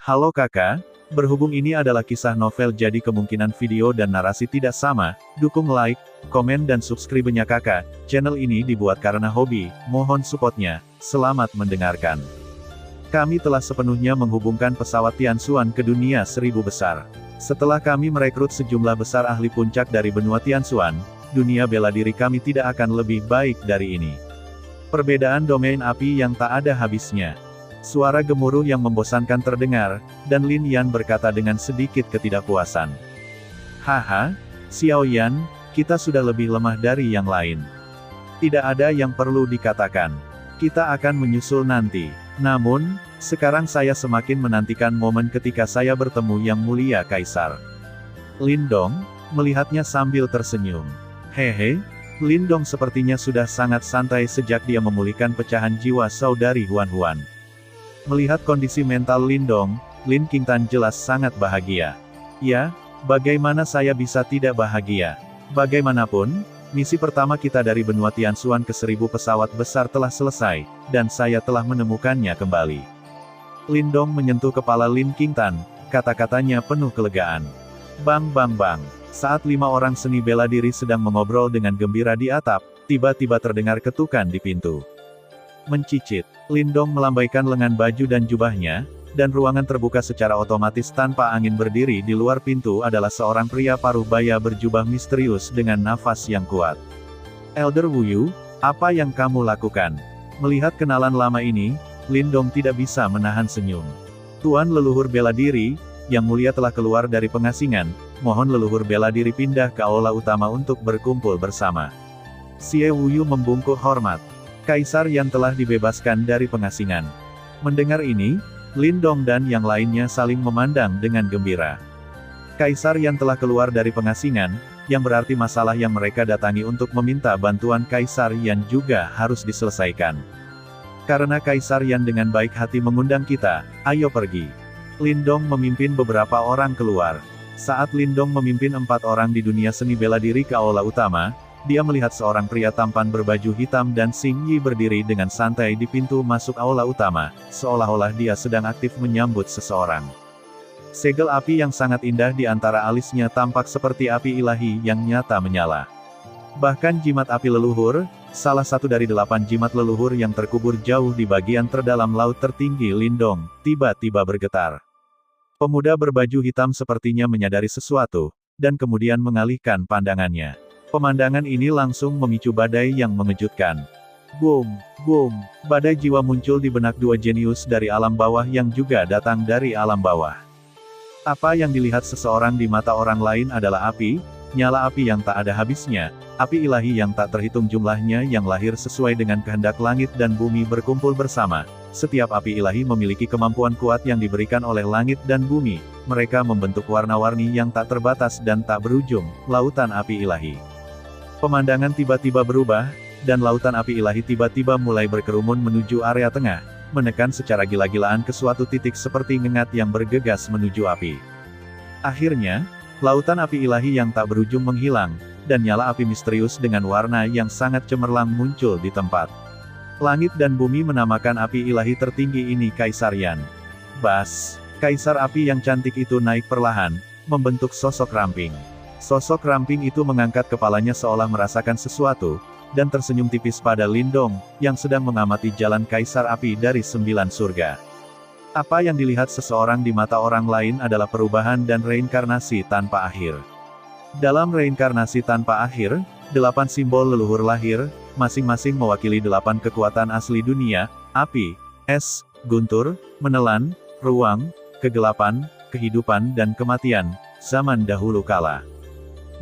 Halo kakak, berhubung ini adalah kisah novel jadi kemungkinan video dan narasi tidak sama, dukung like, komen dan subscribe-nya kakak. Channel ini dibuat karena hobi, mohon supportnya. Selamat mendengarkan. Kami telah sepenuhnya menghubungkan pesawat Tianxuan ke dunia 1000 besar. Setelah kami merekrut sejumlah besar ahli puncak dari benua Tianxuan, dunia bela diri kami tidak akan lebih baik dari ini. Perbedaan domain api yang tak ada habisnya. Suara gemuruh yang membosankan terdengar, dan Lin Yan berkata dengan sedikit ketidakpuasan. Haha, Xiao Yan, kita sudah lebih lemah dari yang lain. Tidak ada yang perlu dikatakan. Kita akan menyusul nanti. Namun, sekarang saya semakin menantikan momen ketika saya bertemu Yang Mulia Kaisar. Lin Dong, melihatnya sambil tersenyum. Hehe, Lin Dong sepertinya sudah sangat santai sejak dia memulihkan pecahan jiwa saudari Huan Huan. Melihat kondisi mental Lin Dong, Lin Qingtan jelas sangat bahagia. Ya, bagaimana saya bisa tidak bahagia? Bagaimanapun, misi pertama kita dari benua Tianxuan ke 1000 pesawat besar telah selesai, dan saya telah menemukannya kembali. Lin Dong menyentuh kepala Lin Qingtan, kata-katanya penuh kelegaan. Bang bang bang. Saat 5 orang seni bela diri sedang mengobrol dengan gembira di atap, tiba-tiba terdengar ketukan di pintu. Mencicit, Lin Dong melambaikan lengan baju dan jubahnya, dan ruangan terbuka secara otomatis tanpa angin. Berdiri di luar pintu adalah seorang pria paruh baya berjubah misterius dengan nafas yang kuat. Elder Wu Yu, apa yang kamu lakukan? Melihat kenalan lama ini, Lin Dong tidak bisa menahan senyum. Tuan leluhur bela diri, Yang Mulia telah keluar dari pengasingan, mohon leluhur bela diri pindah ke aula utama untuk berkumpul bersama. Xie Wu Yu membungkuk hormat. Kaisar Yan telah dibebaskan dari pengasingan. Mendengar ini, Lin Dong dan yang lainnya saling memandang dengan gembira. Kaisar Yan telah keluar dari pengasingan, yang berarti masalah yang mereka datangi untuk meminta bantuan Kaisar Yan juga harus diselesaikan. Karena Kaisar Yan dengan baik hati mengundang kita, ayo pergi. Lin Dong memimpin beberapa orang keluar. Saat Lin Dong memimpin 4 orang di dunia seni bela diri ke aula utama, dia melihat seorang pria tampan berbaju hitam dan Xing Yi berdiri dengan santai di pintu masuk aula utama, seolah-olah dia sedang aktif menyambut seseorang. Segel api yang sangat indah di antara alisnya tampak seperti api ilahi yang nyata menyala. Bahkan jimat api leluhur, salah satu dari 8 jimat leluhur yang terkubur jauh di bagian terdalam laut tertinggi Lin Dong, tiba-tiba bergetar. Pemuda berbaju hitam sepertinya menyadari sesuatu, dan kemudian mengalihkan pandangannya. Pemandangan ini langsung memicu badai yang mengejutkan. Boom, boom, badai jiwa muncul di benak 2 jenius dari alam bawah yang juga datang dari alam bawah. Apa yang dilihat seseorang di mata orang lain adalah api, nyala api yang tak ada habisnya, api ilahi yang tak terhitung jumlahnya yang lahir sesuai dengan kehendak langit dan bumi berkumpul bersama. Setiap api ilahi memiliki kemampuan kuat yang diberikan oleh langit dan bumi, mereka membentuk warna-warni yang tak terbatas dan tak berujung, lautan api ilahi. Pemandangan tiba-tiba berubah, dan lautan api ilahi tiba-tiba mulai berkerumun menuju area tengah, menekan secara gila-gilaan ke suatu titik seperti ngengat yang bergegas menuju api. Akhirnya, lautan api ilahi yang tak berujung menghilang, dan nyala api misterius dengan warna yang sangat cemerlang muncul di tempat. Langit dan bumi menamakan api ilahi tertinggi ini Kaisar Yan. Bas, Kaisar api yang cantik itu naik perlahan, membentuk sosok ramping. Sosok ramping itu mengangkat kepalanya seolah merasakan sesuatu, dan tersenyum tipis pada Lin Dong, yang sedang mengamati jalan Kaisar api dari 9 surga. Apa yang dilihat seseorang di mata orang lain adalah perubahan dan reinkarnasi tanpa akhir. Dalam reinkarnasi tanpa akhir, 8 simbol leluhur lahir, masing-masing mewakili 8 kekuatan asli dunia, api, es, guntur, menelan, ruang, kegelapan, kehidupan dan kematian, zaman dahulu kala.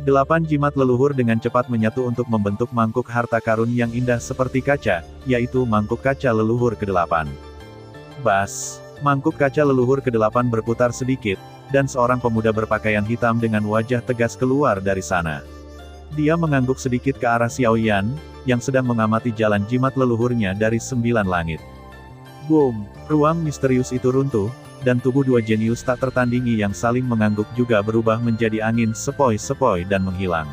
8 jimat leluhur dengan cepat menyatu untuk membentuk mangkuk harta karun yang indah seperti kaca, yaitu mangkuk kaca leluhur ke-8. Bas, mangkuk kaca leluhur ke-8 berputar sedikit, dan seorang pemuda berpakaian hitam dengan wajah tegas keluar dari sana. Dia mengangguk sedikit ke arah Xiao Yan, yang sedang mengamati jalan jimat leluhurnya dari 9 langit. Boom, ruang misterius itu runtuh, dan tubuh 2 jenius tak tertandingi yang saling mengangguk juga berubah menjadi angin sepoi-sepoi dan menghilang.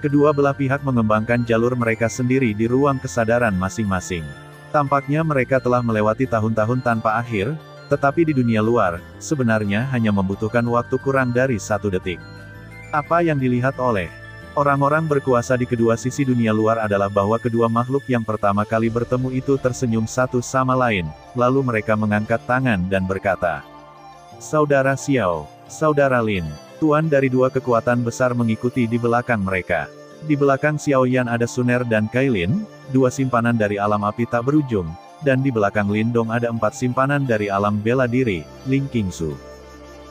Kedua belah pihak mengembangkan jalur mereka sendiri di ruang kesadaran masing-masing. Tampaknya mereka telah melewati tahun-tahun tanpa akhir, Tetapi di dunia luar, sebenarnya hanya membutuhkan waktu kurang dari 1 detik. Apa yang dilihat oleh orang-orang berkuasa di kedua sisi dunia luar adalah bahwa kedua makhluk yang pertama kali bertemu itu tersenyum satu sama lain, lalu mereka mengangkat tangan dan berkata, "Saudara Xiao, Saudara Lin." Tuan dari dua kekuatan besar mengikuti di belakang mereka. Di belakang Xiao Yan ada Suner dan Kailin, dua simpanan dari alam api tak berujung, dan di belakang Lindong ada 4 simpanan dari alam bela diri, Ling Qingsu.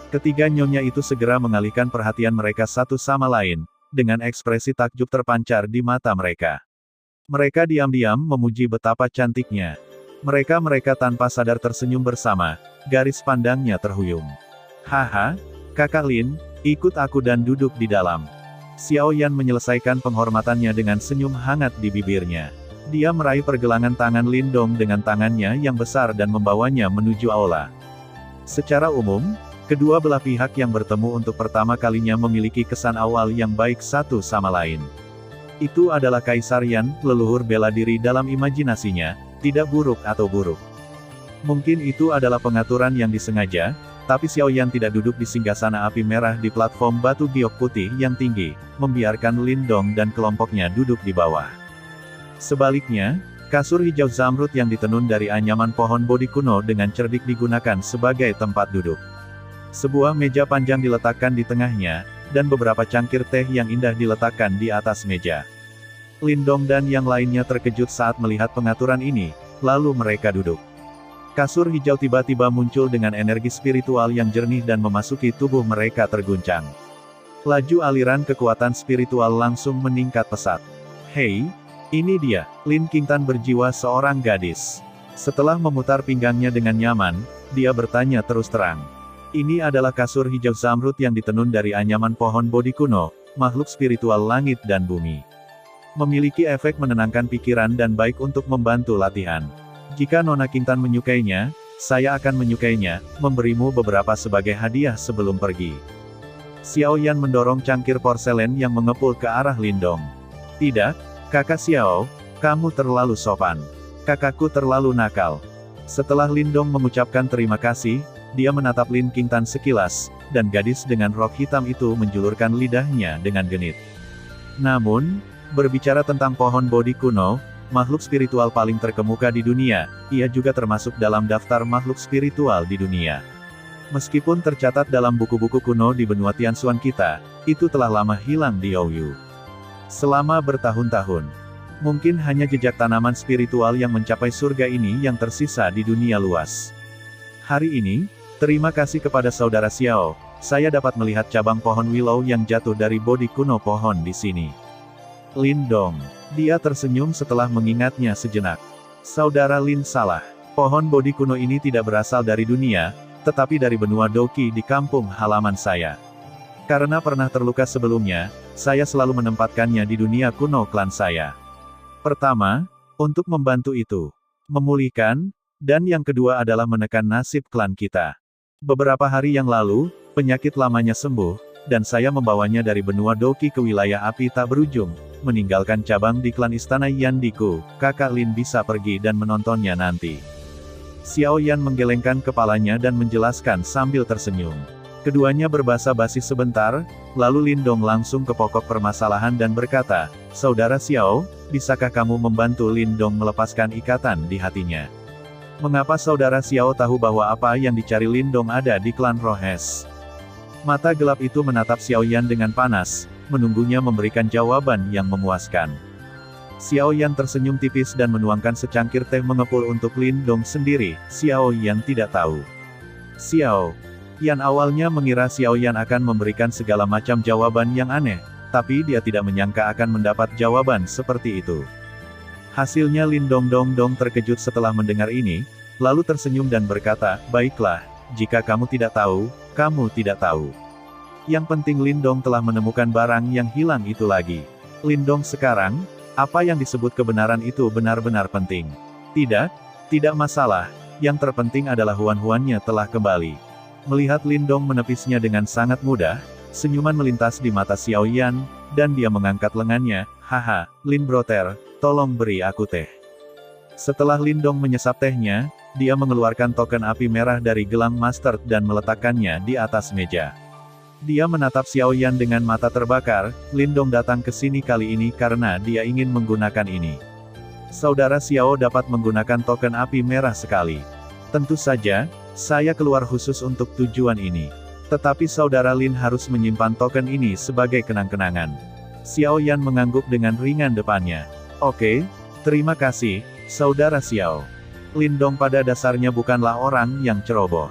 Ketiga nyonya itu segera mengalihkan perhatian mereka satu sama lain, dengan ekspresi takjub terpancar di mata mereka. Mereka diam-diam memuji betapa cantiknya. Mereka tanpa sadar tersenyum bersama, garis pandangnya terhuyung. "Haha, Kakak Lin, ikut aku dan duduk di dalam." Xiao Yan menyelesaikan penghormatannya dengan senyum hangat di bibirnya. Dia meraih pergelangan tangan Lindong dengan tangannya yang besar dan membawanya menuju aula. Secara umum, kedua belah pihak yang bertemu untuk pertama kalinya memiliki kesan awal yang baik satu sama lain. Itu adalah Kaisar Yan, leluhur bela diri dalam imajinasinya, tidak buruk atau buruk. Mungkin itu adalah pengaturan yang disengaja, tapi Xiao Yan tidak duduk di singgasana api merah di platform batu giok putih yang tinggi, membiarkan Lindong dan kelompoknya duduk di bawah. Sebaliknya, kasur hijau zamrud yang ditenun dari anyaman pohon bodi kuno dengan cerdik digunakan sebagai tempat duduk. Sebuah meja panjang diletakkan di tengahnya, dan beberapa cangkir teh yang indah diletakkan di atas meja. Lindong dan yang lainnya terkejut saat melihat pengaturan ini, lalu mereka duduk. Kasur hijau tiba-tiba muncul dengan energi spiritual yang jernih dan memasuki tubuh mereka terguncang. Laju aliran kekuatan spiritual langsung meningkat pesat. "Hei, ini dia." Lin Qingtan berjiwa seorang gadis. Setelah memutar pinggangnya dengan nyaman, dia bertanya terus terang. "Ini adalah kasur hijau zamrud yang ditenun dari anyaman pohon bodi kuno, makhluk spiritual langit dan bumi. Memiliki efek menenangkan pikiran dan baik untuk membantu latihan. Jika Nona Qingtan menyukainya, saya akan menyukainya, memberimu beberapa sebagai hadiah sebelum pergi." Xiao Yan mendorong cangkir porselen yang mengepul ke arah Lindong. "Tidak, Kakak Xiao, kamu terlalu sopan. Kakakku terlalu nakal." Setelah Lindong mengucapkan terima kasih, dia menatap Lin Qingtan sekilas, dan gadis dengan rok hitam itu menjulurkan lidahnya dengan genit. Namun, berbicara tentang pohon bodi kuno, makhluk spiritual paling terkemuka di dunia, ia juga termasuk dalam daftar makhluk spiritual di dunia. Meskipun tercatat dalam buku-buku kuno di benua Tianxuan kita, itu telah lama hilang di Youyu. Selama bertahun-tahun, mungkin hanya jejak tanaman spiritual yang mencapai surga ini yang tersisa di dunia luas. Hari ini, terima kasih kepada Saudara Xiao, saya dapat melihat cabang pohon willow yang jatuh dari bodi kuno pohon di sini. Lindong. Dia tersenyum setelah mengingatnya sejenak. Saudara Lin salah. Pohon bodi kuno ini tidak berasal dari dunia, tetapi dari benua Doqi di kampung halaman saya. Karena pernah terluka sebelumnya, saya selalu menempatkannya di dunia kuno klan saya. Pertama, untuk membantu itu. Memulihkan, dan yang kedua adalah menekan nasib klan kita. Beberapa hari yang lalu, penyakit lamanya sembuh, dan saya membawanya dari benua Doqi ke wilayah api tak berujung, meninggalkan cabang di klan istana Yandiku. Kakak Lin bisa pergi dan menontonnya nanti. Xiao Yan menggelengkan kepalanya dan menjelaskan sambil tersenyum. Keduanya berbasa-basi sebentar, lalu Lindong langsung ke pokok permasalahan dan berkata, "Saudara Xiao, bisakah kamu membantu Lindong melepaskan ikatan di hatinya? Mengapa Saudara Xiao tahu bahwa apa yang dicari Lindong ada di klan Rohes?" Mata gelap itu menatap Xiao Yan dengan panas, menunggunya memberikan jawaban yang memuaskan. Xiao Yan tersenyum tipis dan menuangkan secangkir teh mengepul untuk Lindong sendiri. Xiao Yan tidak tahu. Xiao Yan awalnya mengira Xiao Yan akan memberikan segala macam jawaban yang aneh, tapi dia tidak menyangka akan mendapat jawaban seperti itu. Hasilnya Lindong Dong terkejut setelah mendengar ini, lalu tersenyum dan berkata, "Baiklah, jika kamu tidak tahu, kamu tidak tahu. Yang penting Lindong telah menemukan barang yang hilang itu lagi. Lindong sekarang, apa yang disebut kebenaran itu benar-benar penting. Tidak masalah, yang terpenting adalah huan-huannya telah kembali." Melihat Lindong menepisnya dengan sangat mudah, senyuman melintas di mata Xiao Yan, dan dia mengangkat lengannya. "Haha, Lin Broter, tolong beri aku teh." Setelah Lindong menyesap tehnya, dia mengeluarkan token api merah dari gelang master dan meletakkannya di atas meja. Dia menatap Xiao Yan dengan mata terbakar. Lindong datang ke sini kali ini karena dia ingin menggunakan ini. Saudara Xiao dapat menggunakan token api merah sekali. Tentu saja, saya keluar khusus untuk tujuan ini. Tetapi saudara Lin harus menyimpan token ini sebagai kenang-kenangan. Xiao Yan mengangguk dengan ringan depannya. Oke, terima kasih, saudara Xiao. Lindong pada dasarnya bukanlah orang yang ceroboh.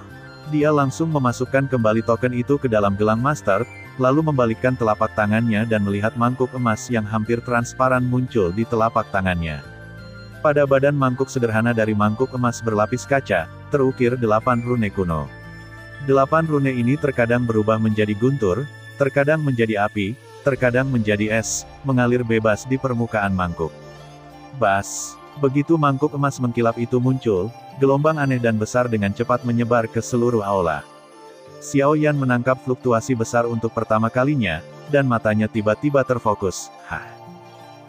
Dia langsung memasukkan kembali token itu ke dalam gelang master, lalu membalikkan telapak tangannya dan melihat mangkuk emas yang hampir transparan muncul di telapak tangannya. Pada badan mangkuk sederhana dari mangkuk emas berlapis kaca, terukir 8 rune kuno. 8 rune ini terkadang berubah menjadi guntur, terkadang menjadi api, terkadang menjadi es, mengalir bebas di permukaan mangkuk. Bas! Begitu mangkuk emas mengkilap itu muncul, gelombang aneh dan besar dengan cepat menyebar ke seluruh aula. Xiao Yan menangkap fluktuasi besar untuk pertama kalinya, dan matanya tiba-tiba terfokus. Hah!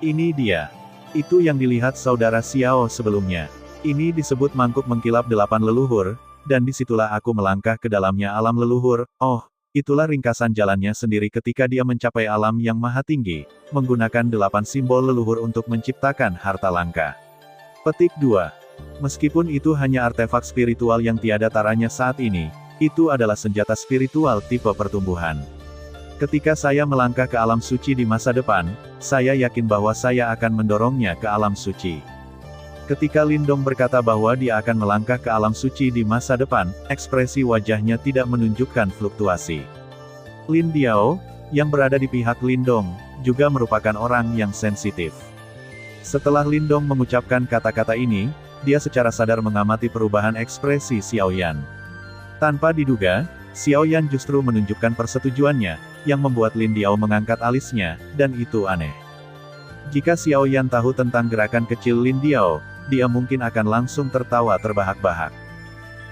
Ini dia. Itu yang dilihat saudara Xiao sebelumnya. Ini disebut mangkuk mengkilap 8 leluhur, dan disitulah aku melangkah ke dalamnya alam leluhur. Oh, itulah ringkasan jalannya sendiri ketika dia mencapai alam yang maha tinggi, menggunakan 8 simbol leluhur untuk menciptakan harta langka. Petik 2. Meskipun itu hanya artefak spiritual yang tiada taranya saat ini, itu adalah senjata spiritual tipe pertumbuhan. Ketika saya melangkah ke alam suci di masa depan, saya yakin bahwa saya akan mendorongnya ke alam suci. Ketika Lindong berkata bahwa dia akan melangkah ke alam suci di masa depan, ekspresi wajahnya tidak menunjukkan fluktuasi. Lin Biao, yang berada di pihak Lindong, juga merupakan orang yang sensitif. Setelah Lindong mengucapkan kata-kata ini, dia secara sadar mengamati perubahan ekspresi Xiao Yan. Tanpa diduga, Xiao Yan justru menunjukkan persetujuannya, yang membuat Lin Biao mengangkat alisnya, dan itu aneh. Jika Xiao Yan tahu tentang gerakan kecil Lin Biao, dia mungkin akan langsung tertawa terbahak-bahak.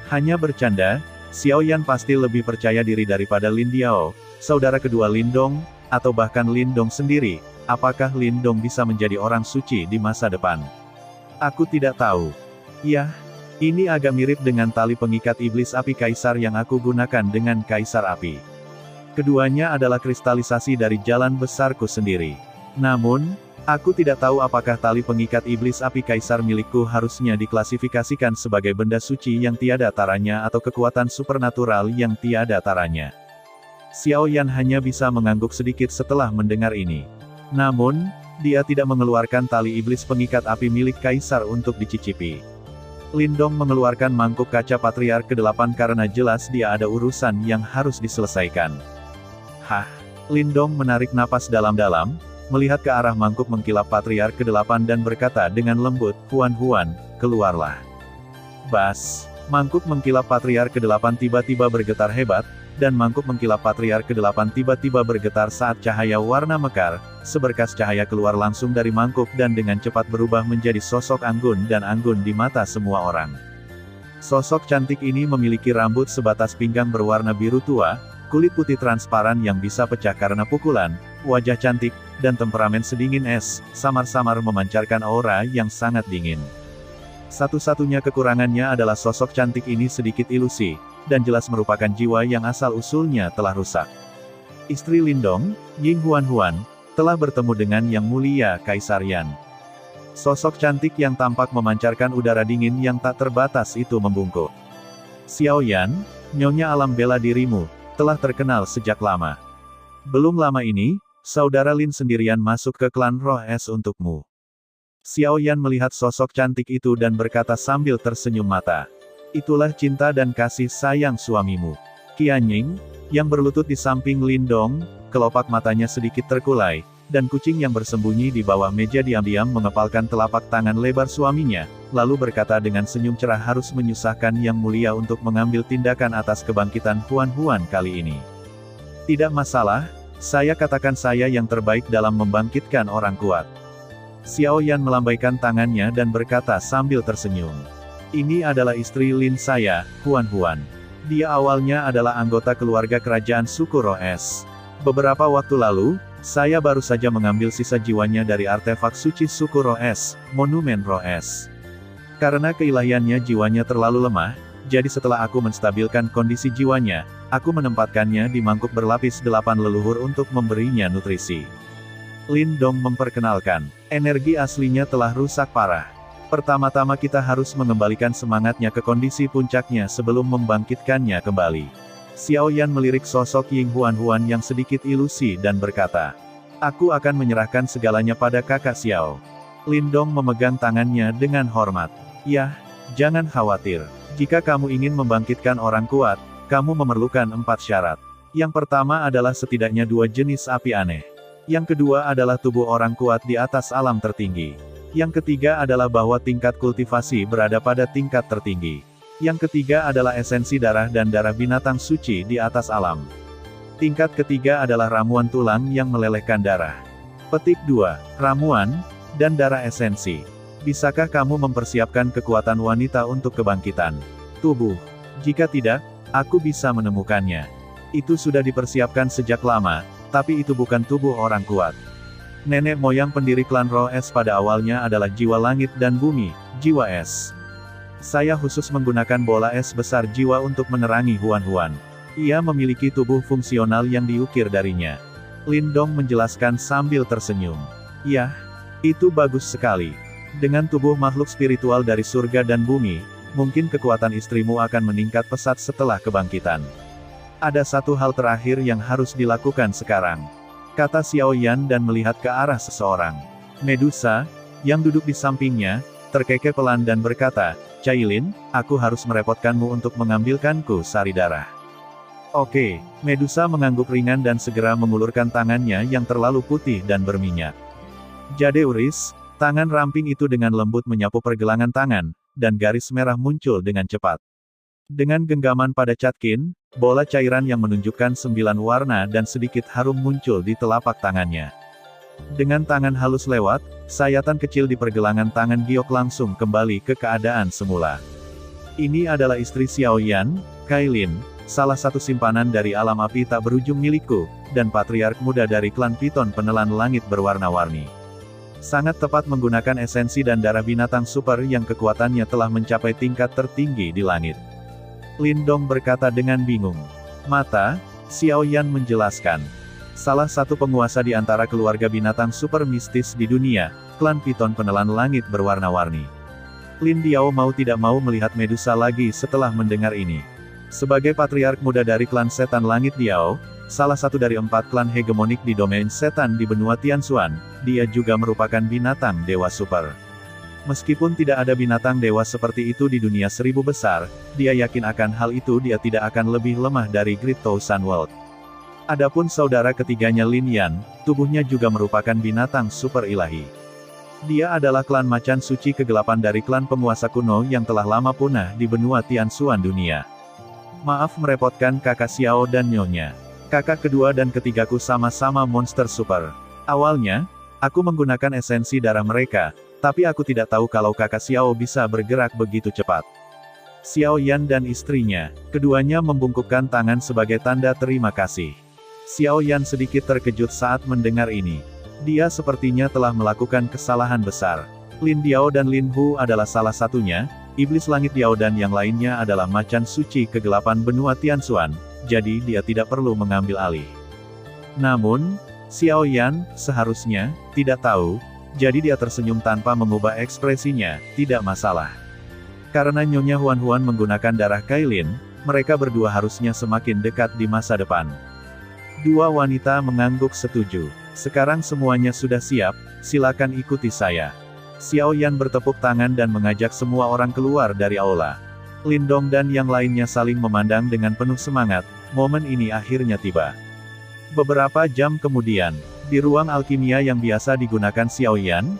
Hanya bercanda, Xiao Yan pasti lebih percaya diri daripada Lin Biao, saudara kedua Lindong, atau bahkan Lindong sendiri. Apakah Lindong bisa menjadi orang suci di masa depan? Aku tidak tahu. Yah, ini agak mirip dengan tali pengikat iblis api kaisar yang aku gunakan dengan kaisar api. Keduanya adalah kristalisasi dari jalan besarku sendiri. Namun, aku tidak tahu apakah tali pengikat iblis api kaisar milikku harusnya diklasifikasikan sebagai benda suci yang tiada taranya atau kekuatan supernatural yang tiada taranya. Xiao Yan hanya bisa mengangguk sedikit setelah mendengar ini. Namun, dia tidak mengeluarkan tali iblis pengikat api milik kaisar untuk dicicipi. Lindong mengeluarkan mangkuk kaca patriark ke-8 karena jelas dia ada urusan yang harus diselesaikan. Hah? Lindong menarik napas dalam-dalam, melihat ke arah mangkuk mengkilap patriark ke-8 dan berkata dengan lembut, Huan, keluarlah. Bas! Mangkuk mengkilap patriark ke-8 tiba-tiba bergetar hebat, dan mangkuk mengkilap patriark ke-8 tiba-tiba bergetar saat cahaya warna mekar, seberkas cahaya keluar langsung dari mangkuk dan dengan cepat berubah menjadi sosok anggun dan anggun di mata semua orang. Sosok cantik ini memiliki rambut sebatas pinggang berwarna biru tua, kulit putih transparan yang bisa pecah karena pukulan, wajah cantik, dan temperamen sedingin es, samar-samar memancarkan aura yang sangat dingin. Satu-satunya kekurangannya adalah sosok cantik ini sedikit ilusi, dan jelas merupakan jiwa yang asal-usulnya telah rusak. Istri Lindong, Ying Huan, telah bertemu dengan Yang Mulia Kaisar Yan. Sosok cantik yang tampak memancarkan udara dingin yang tak terbatas itu membungkuk. Xiao Yan, nyonya alam bela dirimu, telah terkenal sejak lama. Belum lama ini, saudara Lin sendirian masuk ke klan Roh Es untukmu. Xiao Yan melihat sosok cantik itu dan berkata sambil tersenyum mata. Itulah cinta dan kasih sayang suamimu. Qianying, yang berlutut di samping Lindong, kelopak matanya sedikit terkulai, dan kucing yang bersembunyi di bawah meja diam-diam mengepalkan telapak tangan lebar suaminya, lalu berkata dengan senyum cerah harus menyusahkan Yang Mulia untuk mengambil tindakan atas kebangkitan Huan kali ini. Tidak masalah, saya katakan saya yang terbaik dalam membangkitkan orang kuat. Xiao Yan melambaikan tangannya dan berkata sambil tersenyum. Ini adalah istri Lin saya, Huan. Dia awalnya adalah anggota keluarga kerajaan suku Roh Es. Beberapa waktu lalu, saya baru saja mengambil sisa jiwanya dari artefak suci suku Roh Es, Monumen Roh Es. Karena keilahiannya jiwanya terlalu lemah, jadi setelah aku menstabilkan kondisi jiwanya, aku menempatkannya di mangkuk berlapis 8 leluhur untuk memberinya nutrisi. Lin Dong memperkenalkan, energi aslinya telah rusak parah. Pertama-tama kita harus mengembalikan semangatnya ke kondisi puncaknya sebelum membangkitkannya kembali. Xiao Yan melirik sosok Ying Huan yang sedikit ilusi dan berkata, aku akan menyerahkan segalanya pada kakak Xiao. Lin Dong memegang tangannya dengan hormat. Yah, jangan khawatir. Jika kamu ingin membangkitkan orang kuat, kamu memerlukan 4 syarat. Yang pertama adalah setidaknya 2 jenis api aneh. Yang kedua adalah tubuh orang kuat di atas alam tertinggi. Yang ketiga adalah bahwa tingkat kultivasi berada pada tingkat tertinggi. Yang ketiga adalah esensi darah dan darah binatang suci di atas alam. Tingkat ketiga adalah ramuan tulang yang melelehkan darah. Petik 2. Ramuan dan darah esensi. Bisakah kamu mempersiapkan kekuatan wanita untuk kebangkitan tubuh? Jika tidak, aku bisa menemukannya. Itu sudah dipersiapkan sejak lama, tapi itu bukan tubuh orang kuat. Nenek moyang pendiri klan Roh Es pada awalnya adalah jiwa langit dan bumi, jiwa es. Saya khusus menggunakan bola es besar jiwa untuk menerangi Huan. Ia memiliki tubuh fungsional yang diukir darinya. Lin Dong menjelaskan sambil tersenyum. Yah, itu bagus sekali. Dengan tubuh makhluk spiritual dari surga dan bumi, mungkin kekuatan istrimu akan meningkat pesat setelah kebangkitan. Ada satu hal terakhir yang harus dilakukan sekarang, kata Xiao Yan dan melihat ke arah seseorang. Medusa, yang duduk di sampingnya, terkekeh pelan dan berkata, Cailin, aku harus merepotkanmu untuk mengambilkanku sari darah. Oke, Medusa mengangguk ringan dan segera mengulurkan tangannya yang terlalu putih dan berminyak. Jadeuris, tangan ramping itu dengan lembut menyapu pergelangan tangan, dan garis merah muncul dengan cepat. Dengan genggaman pada Catkin, bola cairan yang menunjukkan 9 warna dan sedikit harum muncul di telapak tangannya. Dengan tangan halus lewat, sayatan kecil di pergelangan tangan Giok langsung kembali ke keadaan semula. Ini adalah istri Xiao Yan, Cailin, salah satu simpanan dari alam api tak berujung milikku, dan patriark muda dari klan Piton penelan langit berwarna-warni. Sangat tepat menggunakan esensi dan darah binatang super yang kekuatannya telah mencapai tingkat tertinggi di langit. Lin Dong berkata dengan bingung. Mata, Xiao Yan menjelaskan. Salah satu penguasa di antara keluarga binatang super mistis di dunia, klan Piton penelan langit berwarna-warni. Lin Diao mau tidak mau melihat Medusa lagi setelah mendengar ini. Sebagai patriark muda dari klan setan langit Diao, salah satu dari 4 klan hegemonik di domain setan di benua Tianxuan, dia juga merupakan binatang dewa super. Meskipun tidak ada binatang dewa seperti itu di dunia 1000 besar, dia yakin akan hal itu dia tidak akan lebih lemah dari Great Thousand World. Adapun saudara ketiganya Lin Yan, tubuhnya juga merupakan binatang super ilahi. Dia adalah klan macan suci kegelapan dari klan penguasa kuno yang telah lama punah di benua Tianxuan dunia. Maaf merepotkan kakak Xiao dan nyonya. Kakak kedua dan ketigaku sama-sama monster super. Awalnya, aku menggunakan esensi darah mereka, tapi aku tidak tahu kalau kakak Xiao bisa bergerak begitu cepat. Xiao Yan dan istrinya, keduanya membungkukkan tangan sebagai tanda terima kasih. Xiao Yan sedikit terkejut saat mendengar ini. Dia sepertinya telah melakukan kesalahan besar. Lin Diao dan Lin Hu adalah salah satunya, iblis langit Diao dan yang lainnya adalah macan suci kegelapan benua Tianxuan. Jadi dia tidak perlu mengambil alih. Namun, Xiao Yan, seharusnya, tidak tahu, jadi dia tersenyum tanpa mengubah ekspresinya, tidak masalah. Karena Nyonya Huan menggunakan darah Cailin, mereka berdua harusnya semakin dekat di masa depan. Dua wanita mengangguk setuju. Sekarang semuanya sudah siap, silakan ikuti saya. Xiao Yan bertepuk tangan dan mengajak semua orang keluar dari aula. Lin Dong dan yang lainnya saling memandang dengan penuh semangat, momen ini akhirnya tiba. Beberapa jam kemudian, di ruang alkimia yang biasa digunakan Xiao Yan,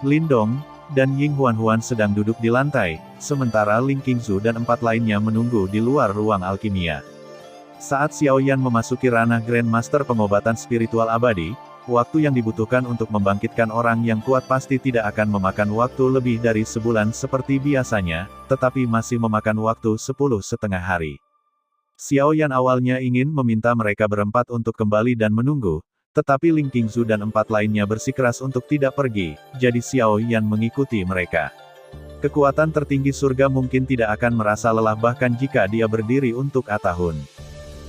Lin Dong, dan Ying Huan sedang duduk di lantai, sementara Ling Qingzu dan 4 lainnya menunggu di luar ruang alkimia. Saat Xiao Yan memasuki ranah Grandmaster pengobatan spiritual abadi, waktu yang dibutuhkan untuk membangkitkan orang yang kuat pasti tidak akan memakan waktu lebih dari sebulan seperti biasanya, tetapi masih memakan waktu 10,5 hari. Xiao Yan awalnya ingin meminta mereka berempat untuk kembali dan menunggu, tetapi Ling Qingzu dan 4 lainnya bersikeras untuk tidak pergi, jadi Xiao Yan mengikuti mereka. Kekuatan tertinggi surga mungkin tidak akan merasa lelah bahkan jika dia berdiri untuk tahun.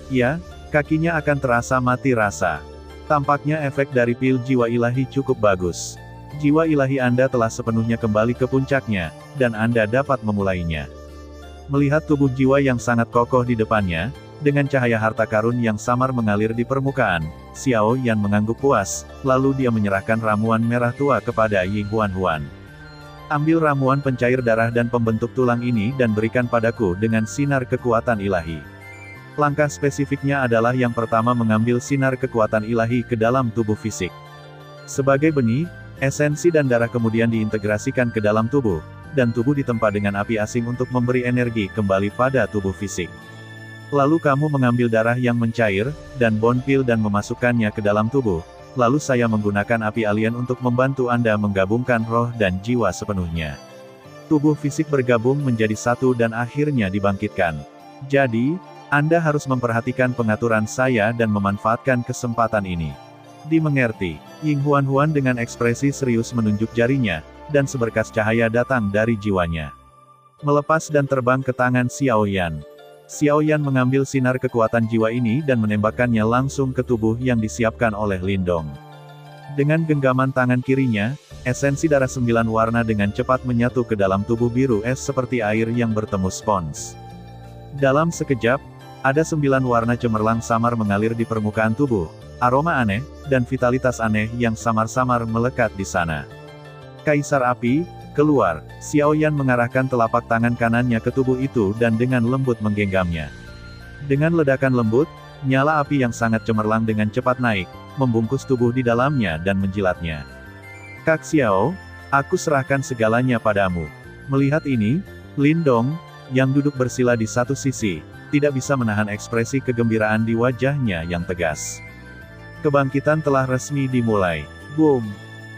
Ya, kakinya akan terasa mati rasa. Tampaknya efek dari pil jiwa ilahi cukup bagus. Jiwa ilahi Anda telah sepenuhnya kembali ke puncaknya, dan Anda dapat memulainya. Melihat tubuh jiwa yang sangat kokoh di depannya, dengan cahaya harta karun yang samar mengalir di permukaan, Xiao Yan mengangguk puas, lalu dia menyerahkan ramuan merah tua kepada Yi Huan-Huan. Ambil ramuan pencair darah dan pembentuk tulang ini dan berikan padaku dengan sinar kekuatan ilahi. Langkah spesifiknya adalah yang pertama mengambil sinar kekuatan ilahi ke dalam tubuh fisik. Sebagai benih, esensi dan darah kemudian diintegrasikan ke dalam tubuh, dan tubuh ditempa dengan api asing untuk memberi energi kembali pada tubuh fisik. Lalu kamu mengambil darah yang mencair, dan bone pil dan memasukkannya ke dalam tubuh, lalu saya menggunakan api alien untuk membantu Anda menggabungkan roh dan jiwa sepenuhnya. Tubuh fisik bergabung menjadi satu dan akhirnya dibangkitkan. Jadi, Anda harus memperhatikan pengaturan saya dan memanfaatkan kesempatan ini. Dimengerti. Ying Huan-Huan dengan ekspresi serius menunjuk jarinya, dan seberkas cahaya datang dari jiwanya. Melepas dan terbang ke tangan Xiao Yan. Xiao Yan mengambil sinar kekuatan jiwa ini dan menembakkannya langsung ke tubuh yang disiapkan oleh Lindong. Dengan genggaman tangan kirinya, esensi darah 9 warna dengan cepat menyatu ke dalam tubuh biru es seperti air yang bertemu spons. Dalam sekejap, ada 9 warna cemerlang samar mengalir di permukaan tubuh, aroma aneh, dan vitalitas aneh yang samar-samar melekat di sana. Kaisar Api, keluar. Xiao Yan mengarahkan telapak tangan kanannya ke tubuh itu dan dengan lembut menggenggamnya. Dengan ledakan lembut, nyala api yang sangat cemerlang dengan cepat naik, membungkus tubuh di dalamnya dan menjilatnya. Kak Xiao, aku serahkan segalanya padamu. Melihat ini, Lindong, yang duduk bersila di satu sisi, tidak bisa menahan ekspresi kegembiraan di wajahnya yang tegas. Kebangkitan telah resmi dimulai. Boom!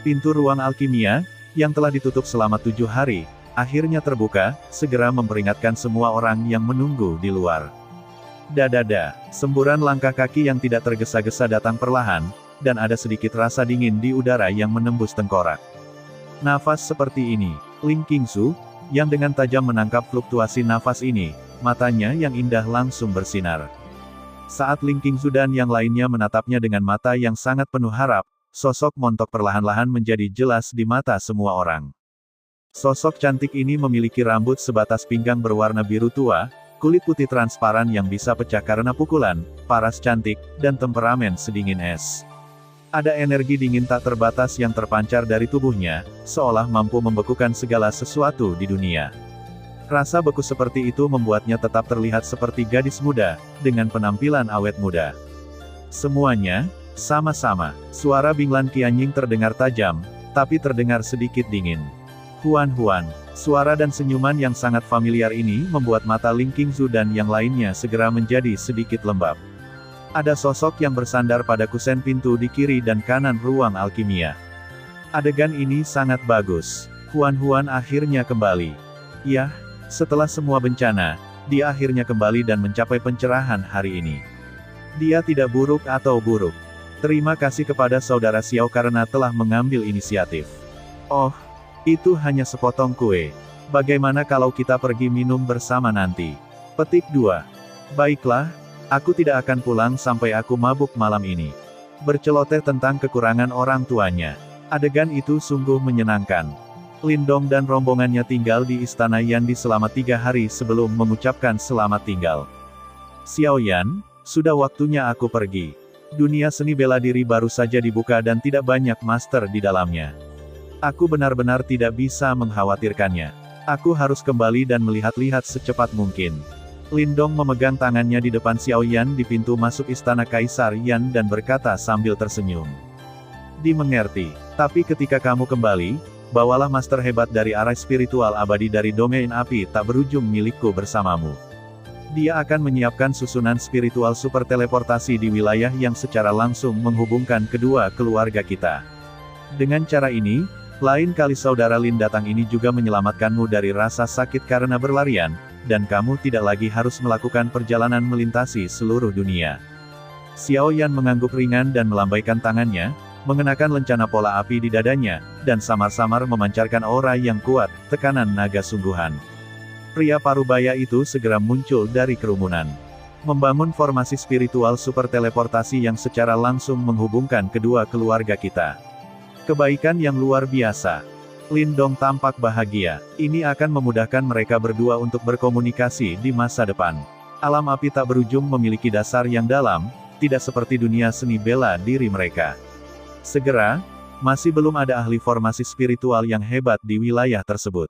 Pintu ruang alkimia, yang telah ditutup selama 7 hari, akhirnya terbuka, segera memperingatkan semua orang yang menunggu di luar. Dadada, semburan langkah kaki yang tidak tergesa-gesa datang perlahan, dan ada sedikit rasa dingin di udara yang menembus tengkorak. Nafas seperti ini, Ling Qingzu, yang dengan tajam menangkap fluktuasi nafas ini, matanya yang indah langsung bersinar. Saat Ling Qingzu dan yang lainnya menatapnya dengan mata yang sangat penuh harap, sosok montok perlahan-lahan menjadi jelas di mata semua orang. Sosok cantik ini memiliki rambut sebatas pinggang berwarna biru tua, kulit putih transparan yang bisa pecah karena pukulan, paras cantik, dan temperamen sedingin es. Ada energi dingin tak terbatas yang terpancar dari tubuhnya, seolah mampu membekukan segala sesuatu di dunia. Rasa beku seperti itu membuatnya tetap terlihat seperti gadis muda, dengan penampilan awet muda. Semuanya, sama-sama. Suara Binglan Qianying terdengar tajam, tapi terdengar sedikit dingin. Huan-Huan, suara dan senyuman yang sangat familiar ini membuat mata Ling Qingzu dan yang lainnya segera menjadi sedikit lembab. Ada sosok yang bersandar pada kusen pintu di kiri dan kanan ruang alkimia. Adegan ini sangat bagus. Huan-Huan akhirnya kembali. Yah, setelah semua bencana, dia akhirnya kembali dan mencapai pencerahan hari ini. Dia tidak buruk atau buruk. Terima kasih kepada saudara Xiao karena telah mengambil inisiatif. Oh, itu hanya sepotong kue. Bagaimana kalau kita pergi minum bersama nanti? Petik 2. Baiklah, aku tidak akan pulang sampai aku mabuk malam ini. Berceloteh tentang kekurangan orang tuanya. Adegan itu sungguh menyenangkan. Lindong dan rombongannya tinggal di Istana Yandi selama 3 hari sebelum mengucapkan selamat tinggal. Xiao Yan, sudah waktunya aku pergi. Dunia seni bela diri baru saja dibuka dan tidak banyak master di dalamnya. Aku benar-benar tidak bisa mengkhawatirkannya. Aku harus kembali dan melihat-lihat secepat mungkin. Lindong memegang tangannya di depan Xiao Yan di pintu masuk Istana Kaisar Yan dan berkata sambil tersenyum. Dimengerti, tapi ketika kamu kembali, bawalah master hebat dari arah spiritual abadi dari domain api tak berujung milikku bersamamu. Dia akan menyiapkan susunan spiritual super teleportasi di wilayah yang secara langsung menghubungkan kedua keluarga kita. Dengan cara ini, lain kali saudara Lin datang ini juga menyelamatkanmu dari rasa sakit karena berlarian, dan kamu tidak lagi harus melakukan perjalanan melintasi seluruh dunia. Xiao Yan mengangguk ringan dan melambaikan tangannya, mengenakan lencana pola api di dadanya, dan samar-samar memancarkan aura yang kuat, tekanan naga sungguhan. Pria parubaya itu segera muncul dari kerumunan. Membangun formasi spiritual super teleportasi yang secara langsung menghubungkan kedua keluarga kita. Kebaikan yang luar biasa. Lindong tampak bahagia. Ini akan memudahkan mereka berdua untuk berkomunikasi di masa depan. Alam api tak berujung memiliki dasar yang dalam, tidak seperti dunia seni bela diri mereka. Segera, masih belum ada ahli formasi spiritual yang hebat di wilayah tersebut.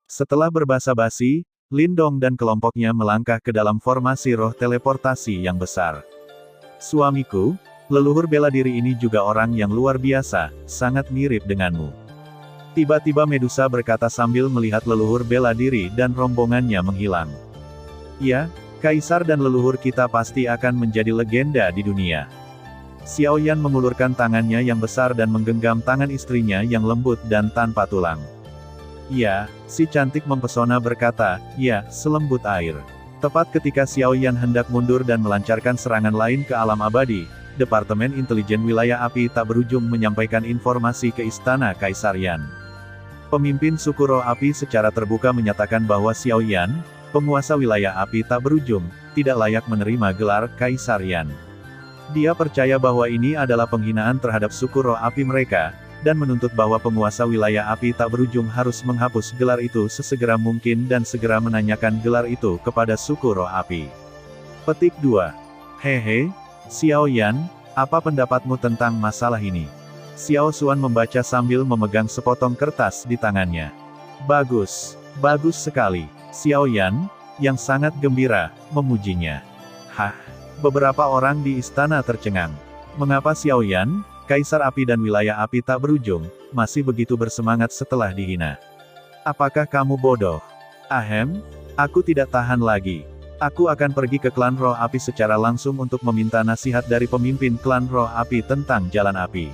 Setelah berbasa-basi, Lindong dan kelompoknya melangkah ke dalam formasi roh teleportasi yang besar. Suamiku, leluhur bela diri ini juga orang yang luar biasa, sangat mirip denganmu. Tiba-tiba Medusa berkata sambil melihat leluhur bela diri dan rombongannya menghilang. Ya, Kaisar dan leluhur kita pasti akan menjadi legenda di dunia. Xiao Yan mengulurkan tangannya yang besar dan menggenggam tangan istrinya yang lembut dan tanpa tulang. Ya, si cantik mempesona berkata, ya, selembut air. Tepat ketika Xiao Yan hendak mundur dan melancarkan serangan lain ke alam abadi, Departemen Intelijen Wilayah Api tak berujung menyampaikan informasi ke Istana Kaisar Yan. Pemimpin suku roh api secara terbuka menyatakan bahwa Xiao Yan, penguasa wilayah api tak berujung, tidak layak menerima gelar Kaisar Yan. Dia percaya bahwa ini adalah penghinaan terhadap suku roh api mereka, dan menuntut bahwa penguasa wilayah api tak berujung harus menghapus gelar itu sesegera mungkin dan segera menanyakan gelar itu kepada suku roh api. Petik 2. Hehe, Xiao Yan, apa pendapatmu tentang masalah ini? Xiao Xuan membaca sambil memegang sepotong kertas di tangannya. Bagus, bagus sekali. Xiao Yan, yang sangat gembira, memujinya. Hah? Beberapa orang di istana tercengang. Mengapa Xiao Yan, Kaisar Api dan Wilayah Api tak berujung, masih begitu bersemangat setelah dihina? Apakah kamu bodoh? Ahem, aku tidak tahan lagi. Aku akan pergi ke klan Roh Api secara langsung untuk meminta nasihat dari pemimpin klan Roh Api tentang jalan api.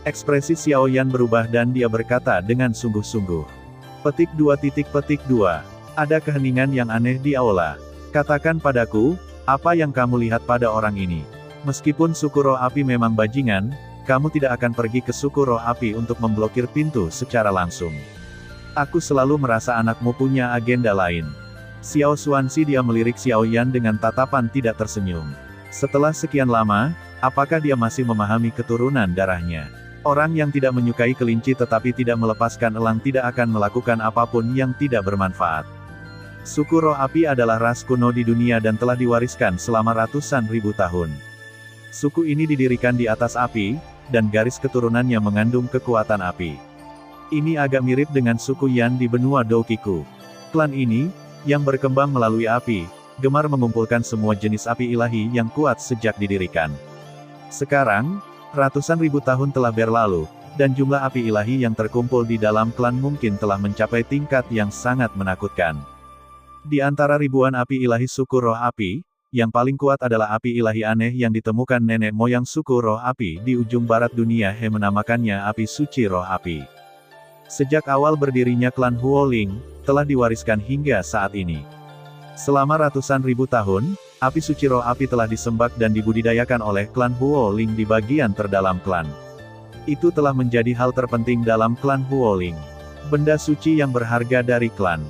Ekspresi Xiao Yan berubah dan dia berkata dengan sungguh-sungguh. Petik 2. Ada keheningan yang aneh di aula. Katakan padaku, apa yang kamu lihat pada orang ini? Meskipun suku roh api memang bajingan, kamu tidak akan pergi ke suku roh api untuk memblokir pintu secara langsung. Aku selalu merasa anakmu punya agenda lain. Xiao Xuanxi dia melirik Xiao Yan dengan tatapan tidak tersenyum. Setelah sekian lama, apakah dia masih memahami keturunan darahnya? Orang yang tidak menyukai kelinci tetapi tidak melepaskan elang tidak akan melakukan apapun yang tidak bermanfaat. Suku roh api adalah ras kuno di dunia dan telah diwariskan selama ratusan ribu tahun. Suku ini didirikan di atas api, dan garis keturunannya mengandung kekuatan api. Ini agak mirip dengan suku Yan di benua Doukiku. Klan ini, yang berkembang melalui api, gemar mengumpulkan semua jenis api ilahi yang kuat sejak didirikan. Sekarang, ratusan ribu tahun telah berlalu, dan jumlah api ilahi yang terkumpul di dalam klan mungkin telah mencapai tingkat yang sangat menakutkan. Di antara ribuan api ilahi suku roh api, yang paling kuat adalah api ilahi aneh yang ditemukan nenek moyang suku roh api di ujung barat dunia He menamakannya api suci roh api. Sejak awal berdirinya klan Huoling, telah diwariskan hingga saat ini. Selama ratusan ribu tahun, api suci roh api telah disembah dan dibudidayakan oleh klan Huoling di bagian terdalam klan. Itu telah menjadi hal terpenting dalam klan Huoling. Benda suci yang berharga dari klan.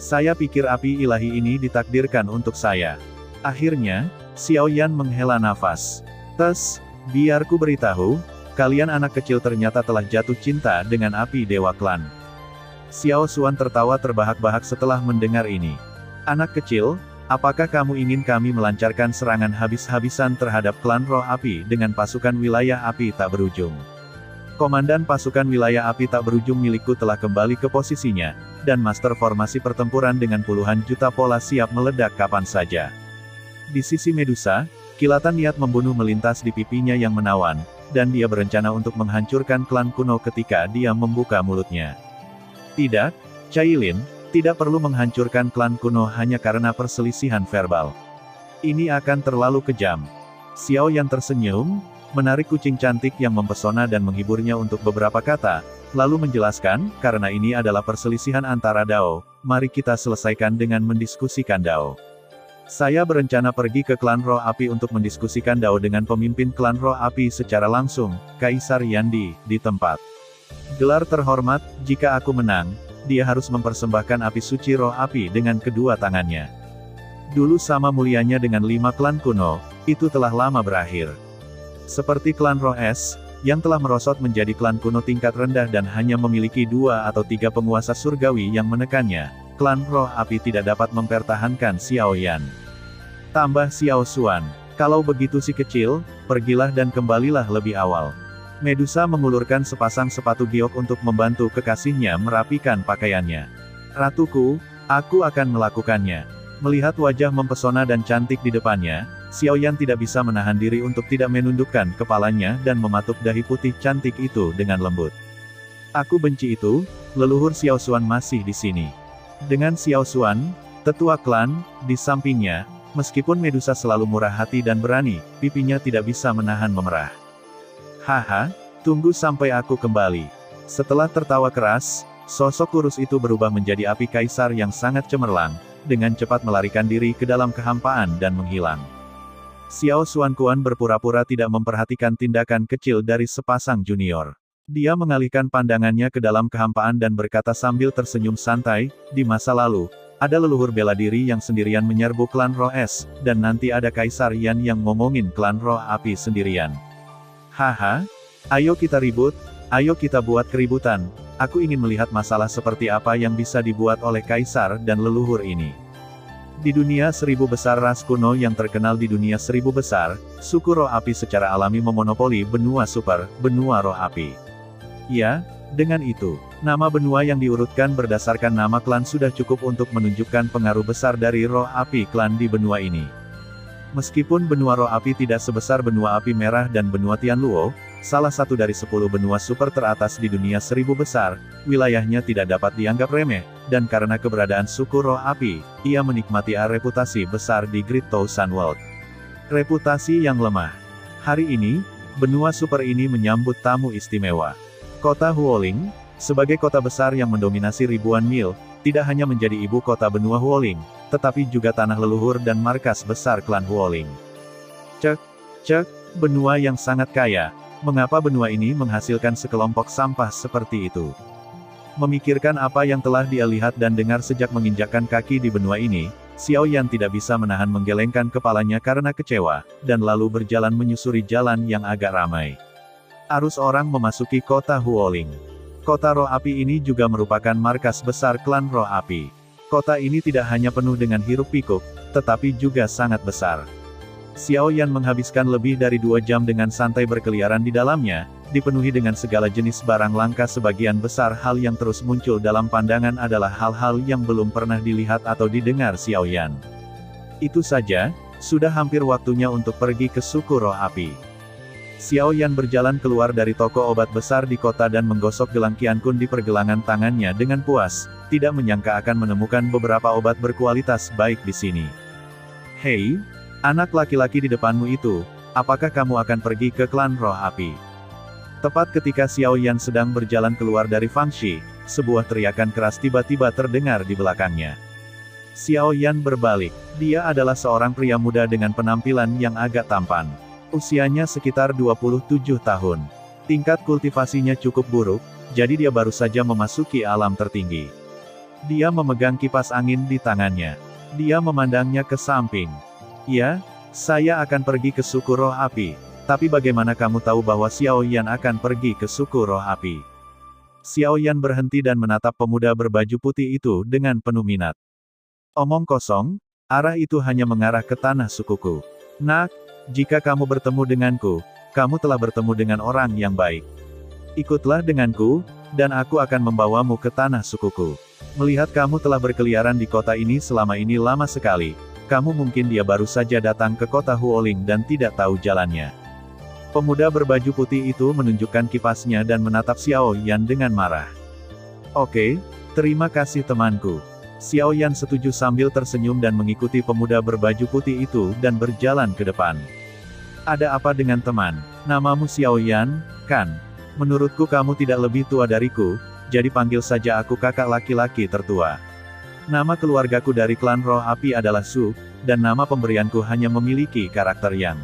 Saya pikir api ilahi ini ditakdirkan untuk saya. Akhirnya, Xiao Yan menghela nafas. Tes, biarku beritahu, kalian anak kecil ternyata telah jatuh cinta dengan api dewa klan. Xiao Xuan tertawa terbahak-bahak setelah mendengar ini. Anak kecil, apakah kamu ingin kami melancarkan serangan habis-habisan terhadap klan roh api dengan pasukan wilayah api tak berujung? Komandan pasukan wilayah api tak berujung milikku telah kembali ke posisinya, dan master formasi pertempuran dengan puluhan juta pola siap meledak kapan saja. Di sisi Medusa, kilatan niat membunuh melintas di pipinya yang menawan, dan dia berencana untuk menghancurkan klan kuno ketika dia membuka mulutnya. Tidak, Cailin, tidak perlu menghancurkan klan kuno hanya karena perselisihan verbal. Ini akan terlalu kejam. Xiao Yan tersenyum, menarik kucing cantik yang mempesona dan menghiburnya untuk beberapa kata, lalu menjelaskan, karena ini adalah perselisihan antara Dao, mari kita selesaikan dengan mendiskusikan Dao. Saya berencana pergi ke klan Roh Api untuk mendiskusikan Dao dengan pemimpin klan Roh Api secara langsung, Kaisar Yandi, di tempat. Gelar terhormat, jika aku menang, dia harus mempersembahkan api suci Roh Api dengan kedua tangannya. Dulu sama mulianya dengan 5 klan kuno, itu telah lama berakhir. Seperti klan Roh Es, yang telah merosot menjadi klan kuno tingkat rendah dan hanya memiliki 2 atau 3 penguasa surgawi yang menekannya, klan Roh Api tidak dapat mempertahankan Xiao Yan. Tambah Xiao Xuan, kalau begitu si kecil, pergilah dan kembalilah lebih awal. Medusa mengulurkan sepasang sepatu giok untuk membantu kekasihnya merapikan pakaiannya. Ratuku, aku akan melakukannya. Melihat wajah mempesona dan cantik di depannya, Xiao Yan tidak bisa menahan diri untuk tidak menundukkan kepalanya dan mematuk dahi putih cantik itu dengan lembut. Aku benci itu, leluhur Xiao Xuan masih di sini. Dengan Xiao Xuan, tetua klan, di sampingnya, meskipun Medusa selalu murah hati dan berani, pipinya tidak bisa menahan memerah. Haha, tunggu sampai aku kembali. Setelah tertawa keras, sosok kurus itu berubah menjadi api kaisar yang sangat cemerlang, dengan cepat melarikan diri ke dalam kehampaan dan menghilang. Xiao Xuankuan berpura-pura tidak memperhatikan tindakan kecil dari sepasang junior. Dia mengalihkan pandangannya ke dalam kehampaan dan berkata sambil tersenyum santai, di masa lalu, ada leluhur bela diri yang sendirian menyerbu klan Roh Es, dan nanti ada Kaisar Yan yang ngomongin klan Roh Api sendirian. Haha, ayo kita ribut, ayo kita buat keributan, aku ingin melihat masalah seperti apa yang bisa dibuat oleh Kaisar dan leluhur ini. Di dunia 1000 besar ras kuno yang terkenal di dunia 1000 besar, suku Roh Api secara alami memonopoli benua super, benua Roh Api. Ya, dengan itu, nama benua yang diurutkan berdasarkan nama klan sudah cukup untuk menunjukkan pengaruh besar dari Roh Api klan di benua ini. Meskipun benua Roh Api tidak sebesar benua Api Merah dan benua Tianluo, salah satu dari 10 benua super teratas di dunia 1000 besar, wilayahnya tidak dapat dianggap remeh, dan karena keberadaan suku Roh Api, ia menikmati reputasi besar di Great Thousand World. Reputasi yang lemah. Hari ini, benua super ini menyambut tamu istimewa. Kota Huoling, sebagai kota besar yang mendominasi ribuan mil, tidak hanya menjadi ibu kota benua Huoling, tetapi juga tanah leluhur dan markas besar klan Huoling. Cek, benua yang sangat kaya, mengapa benua ini menghasilkan sekelompok sampah seperti itu? Memikirkan apa yang telah dia lihat dan dengar sejak menginjakkan kaki di benua ini, Xiao Yan tidak bisa menahan menggelengkan kepalanya karena kecewa, dan lalu berjalan menyusuri jalan yang agak ramai. Arus orang memasuki kota Huoling. Kota Roh Api ini juga merupakan markas besar klan Roh Api. Kota ini tidak hanya penuh dengan hiruk-pikuk, tetapi juga sangat besar. Xiao Yan menghabiskan lebih dari 2 jam dengan santai berkeliaran di dalamnya, dipenuhi dengan segala jenis barang langka. Sebagian besar hal yang terus muncul dalam pandangan adalah hal-hal yang belum pernah dilihat atau didengar Xiao Yan. Itu saja, sudah hampir waktunya untuk pergi ke suku Roh Api. Xiao Yan berjalan keluar dari toko obat besar di kota dan menggosok gelang Qiankun di pergelangan tangannya dengan puas, tidak menyangka akan menemukan beberapa obat berkualitas baik di sini. Hei, anak laki-laki di depanmu itu, apakah kamu akan pergi ke klan Roh Api? Tepat ketika Xiao Yan sedang berjalan keluar dari Fangxi, sebuah teriakan keras tiba-tiba terdengar di belakangnya. Xiao Yan berbalik, dia adalah seorang pria muda dengan penampilan yang agak tampan. Usianya sekitar 27 tahun. Tingkat kultivasinya cukup buruk, jadi dia baru saja memasuki alam tertinggi. Dia memegang kipas angin di tangannya. Dia memandangnya ke samping. Ya, saya akan pergi ke suku Roh Api. Tapi bagaimana kamu tahu bahwa Xiao Yan akan pergi ke suku Roh Api? Xiao Yan berhenti dan menatap pemuda berbaju putih itu dengan penuh minat. Omong kosong, arah itu hanya mengarah ke tanah sukuku. Nak, jika kamu bertemu denganku, kamu telah bertemu dengan orang yang baik. Ikutlah denganku, dan aku akan membawamu ke tanah sukuku. Melihat kamu telah berkeliaran di kota ini selama ini lama sekali, kamu mungkin dia baru saja datang ke kota Huoling dan tidak tahu jalannya. Pemuda berbaju putih itu menunjukkan kipasnya dan menatap Xiao Yan dengan marah. Oke, terima kasih temanku. Xiao Yan setuju sambil tersenyum dan mengikuti pemuda berbaju putih itu dan berjalan ke depan. Ada apa dengan teman? Namamu Xiao Yan, kan? Menurutku kamu tidak lebih tua dariku, jadi panggil saja aku kakak laki-laki tertua. Nama keluargaku dari klan roh api adalah Su, dan nama pemberianku hanya memiliki karakter yang.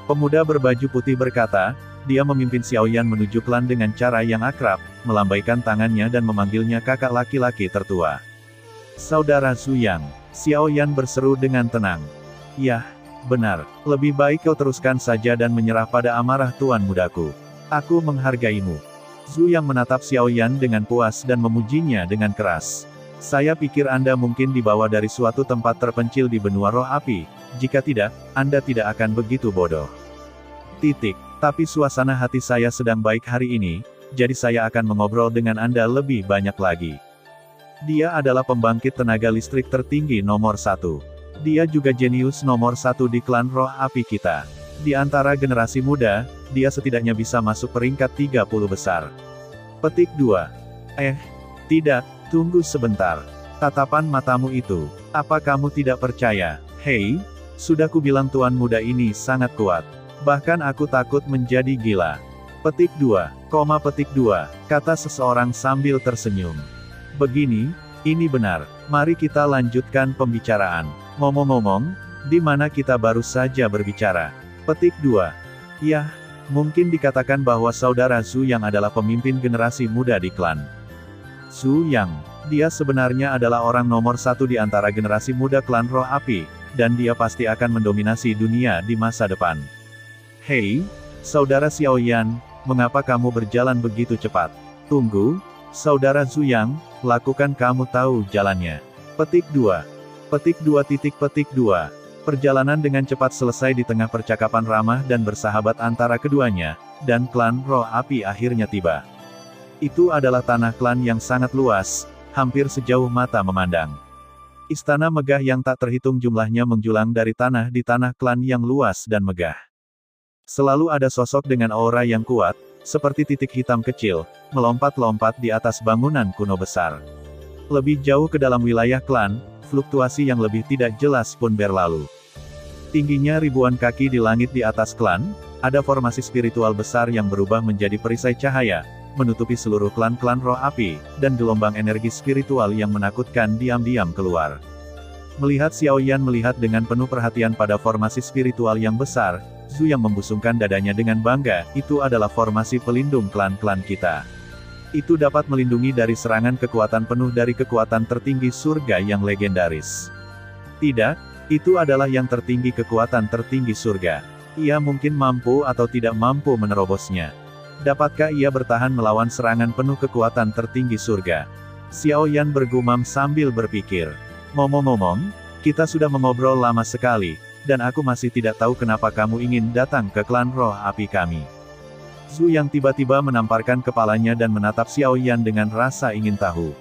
Pemuda berbaju putih berkata, dia memimpin Xiaoyan menuju klan dengan cara yang akrab, melambaikan tangannya dan memanggilnya kakak laki-laki tertua. Saudara Su Yang, Xiaoyan berseru dengan tenang. Yah, benar, lebih baik kau teruskan saja dan menyerah pada amarah tuan mudaku. Aku menghargaimu. Su Yang menatap Xiaoyan dengan puas dan memujinya dengan keras. Saya pikir Anda mungkin dibawa dari suatu tempat terpencil di benua roh api, jika tidak, Anda tidak akan begitu bodoh. Tapi suasana hati saya sedang baik hari ini, jadi saya akan mengobrol dengan Anda lebih banyak lagi. Dia adalah pembangkit tenaga listrik tertinggi nomor 1. Dia juga jenius nomor 1 di klan roh api kita. Di antara generasi muda, dia setidaknya bisa masuk peringkat 30 besar. Petik 2. Tidak, tunggu sebentar. Tatapan matamu itu, apa kamu tidak percaya? Hei, sudah kubilang tuan muda ini sangat kuat. Bahkan aku takut menjadi gila. Petik 2, kata seseorang sambil tersenyum. Begini, ini benar. Mari kita lanjutkan pembicaraan. Ngomong-ngomong, di mana kita baru saja berbicara? Petik 2. Yah, mungkin dikatakan bahwa saudara Su Yang adalah pemimpin generasi muda di klan. Su Yang, dia sebenarnya adalah orang nomor 1 di antara generasi muda klan roh api, dan dia pasti akan mendominasi dunia di masa depan. Hei, saudara Xiaoyan, mengapa kamu berjalan begitu cepat? Tunggu, saudara Su Yang, lakukan kamu tahu jalannya. Petik 2. Perjalanan dengan cepat selesai di tengah percakapan ramah dan bersahabat antara keduanya, dan klan roh api akhirnya tiba. Itu adalah tanah klan yang sangat luas, hampir sejauh mata memandang. Istana megah yang tak terhitung jumlahnya menjulang dari tanah di tanah klan yang luas dan megah. Selalu ada sosok dengan aura yang kuat, seperti titik hitam kecil, melompat-lompat di atas bangunan kuno besar. Lebih jauh ke dalam wilayah klan, fluktuasi yang lebih tidak jelas pun berlalu. Tingginya ribuan kaki di langit di atas klan, ada formasi spiritual besar yang berubah menjadi perisai cahaya, menutupi seluruh klan-klan roh api, dan gelombang energi spiritual yang menakutkan diam-diam keluar. Melihat Xiaoyan melihat dengan penuh perhatian pada formasi spiritual yang besar, Su yang membusungkan dadanya dengan bangga, itu adalah formasi pelindung klan-klan kita. Itu dapat melindungi dari serangan kekuatan penuh dari kekuatan tertinggi surga yang legendaris. Tidak, itu adalah yang tertinggi kekuatan tertinggi surga. Ia mungkin mampu atau tidak mampu menerobosnya. Dapatkah ia bertahan melawan serangan penuh kekuatan tertinggi surga? Xiaoyan bergumam sambil berpikir. Ngomong-ngomong, kita sudah mengobrol lama sekali, dan aku masih tidak tahu kenapa kamu ingin datang ke klan roh api kami. Su yang tiba-tiba menamparkan kepalanya dan menatap Xiaoyan dengan rasa ingin tahu.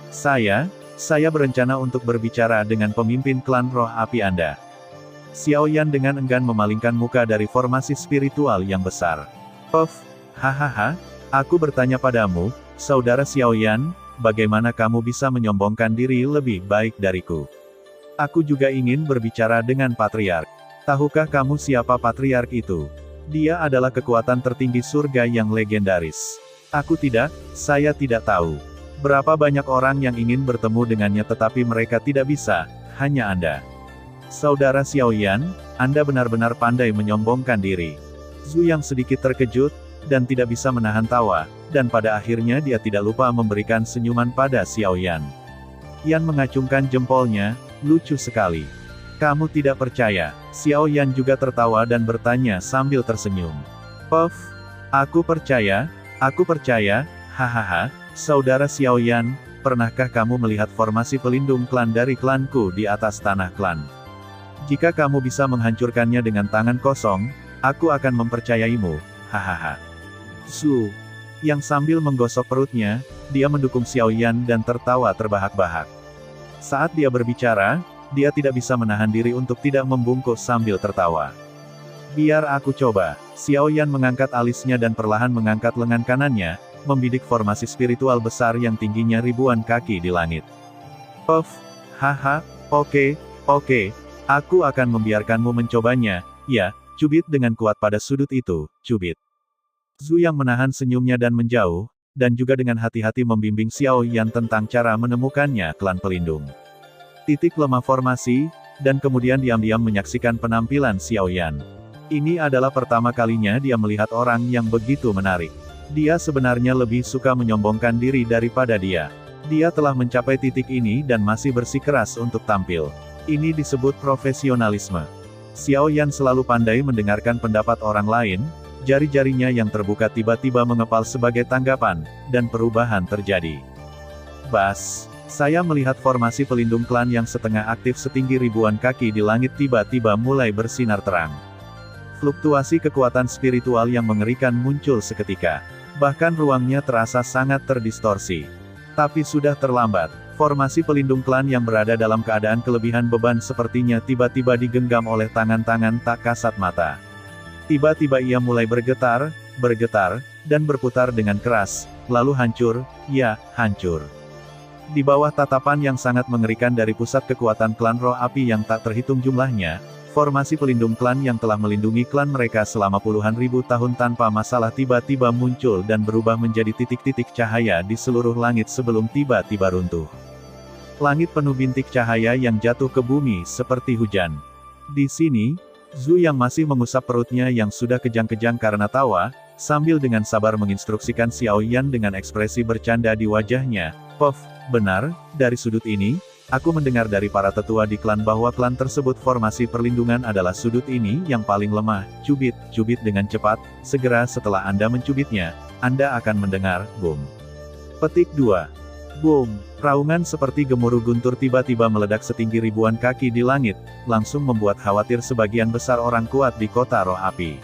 Saya berencana untuk berbicara dengan pemimpin klan roh api Anda. Xiaoyan dengan enggan memalingkan muka dari formasi spiritual yang besar. Hahaha, aku bertanya padamu, saudara Xiaoyan, bagaimana kamu bisa menyombongkan diri lebih baik dariku? Aku juga ingin berbicara dengan Patriark. Tahukah kamu siapa Patriark itu? Dia adalah kekuatan tertinggi surga yang legendaris. Saya tidak tahu. Berapa banyak orang yang ingin bertemu dengannya tetapi mereka tidak bisa, hanya Anda. Saudara Xiaoyan, Anda benar-benar pandai menyombongkan diri. Su yang sedikit terkejut, dan tidak bisa menahan tawa, dan pada akhirnya dia tidak lupa memberikan senyuman pada Xiaoyan. Yan mengacungkan jempolnya, lucu sekali. Kamu tidak percaya? Xiaoyan juga tertawa dan bertanya sambil tersenyum. Aku percaya, hahaha, saudara Xiaoyan, pernahkah kamu melihat formasi pelindung klan dari klanku di atas tanah klan? Jika kamu bisa menghancurkannya dengan tangan kosong, aku akan mempercayaimu, hahaha. Su, yang sambil menggosok perutnya, dia mendukung Xiaoyan dan tertawa terbahak-bahak. Saat dia berbicara, dia tidak bisa menahan diri untuk tidak membungkuk sambil tertawa. Biar aku coba. Xiaoyan mengangkat alisnya dan perlahan mengangkat lengan kanannya, membidik formasi spiritual besar yang tingginya ribuan kaki di langit. Oke, aku akan membiarkanmu mencobanya, ya, cubit dengan kuat pada sudut itu, cubit. Su yang menahan senyumnya dan menjauh, dan juga dengan hati-hati membimbing Xiao Yan tentang cara menemukannya klan pelindung. Titik lemah formasi, dan kemudian diam-diam menyaksikan penampilan Xiao Yan. Ini adalah pertama kalinya dia melihat orang yang begitu menarik. Dia sebenarnya lebih suka menyombongkan diri daripada dia. Dia telah mencapai titik ini dan masih bersikeras untuk tampil. Ini disebut profesionalisme. Xiao Yan selalu pandai mendengarkan pendapat orang lain, jari-jarinya yang terbuka tiba-tiba mengepal sebagai tanggapan, dan perubahan terjadi. Bas, saya melihat formasi pelindung klan yang setengah aktif setinggi ribuan kaki di langit tiba-tiba mulai bersinar terang. Fluktuasi kekuatan spiritual yang mengerikan muncul seketika. Bahkan ruangnya terasa sangat terdistorsi. Tapi sudah terlambat. Formasi pelindung klan yang berada dalam keadaan kelebihan beban sepertinya tiba-tiba digenggam oleh tangan-tangan tak kasat mata. Tiba-tiba ia mulai bergetar, dan berputar dengan keras, lalu hancur, ya, hancur. Di bawah tatapan yang sangat mengerikan dari pusat kekuatan klan roh api yang tak terhitung jumlahnya, formasi pelindung klan yang telah melindungi klan mereka selama puluhan ribu tahun tanpa masalah tiba-tiba muncul dan berubah menjadi titik-titik cahaya di seluruh langit sebelum tiba-tiba runtuh. Langit penuh bintik cahaya yang jatuh ke bumi seperti hujan. Di sini, Zhu yang masih mengusap perutnya yang sudah kejang-kejang karena tawa, sambil dengan sabar menginstruksikan Xiao Yan dengan ekspresi bercanda di wajahnya. Pof, benar, dari sudut ini, aku mendengar dari para tetua di klan bahwa klan tersebut formasi perlindungan adalah sudut ini yang paling lemah. Cubit dengan cepat, segera setelah Anda mencubitnya, Anda akan mendengar, boom. Petik 2. Boom, raungan seperti gemuruh guntur tiba-tiba meledak setinggi ribuan kaki di langit, langsung membuat khawatir sebagian besar orang kuat di kota roh api.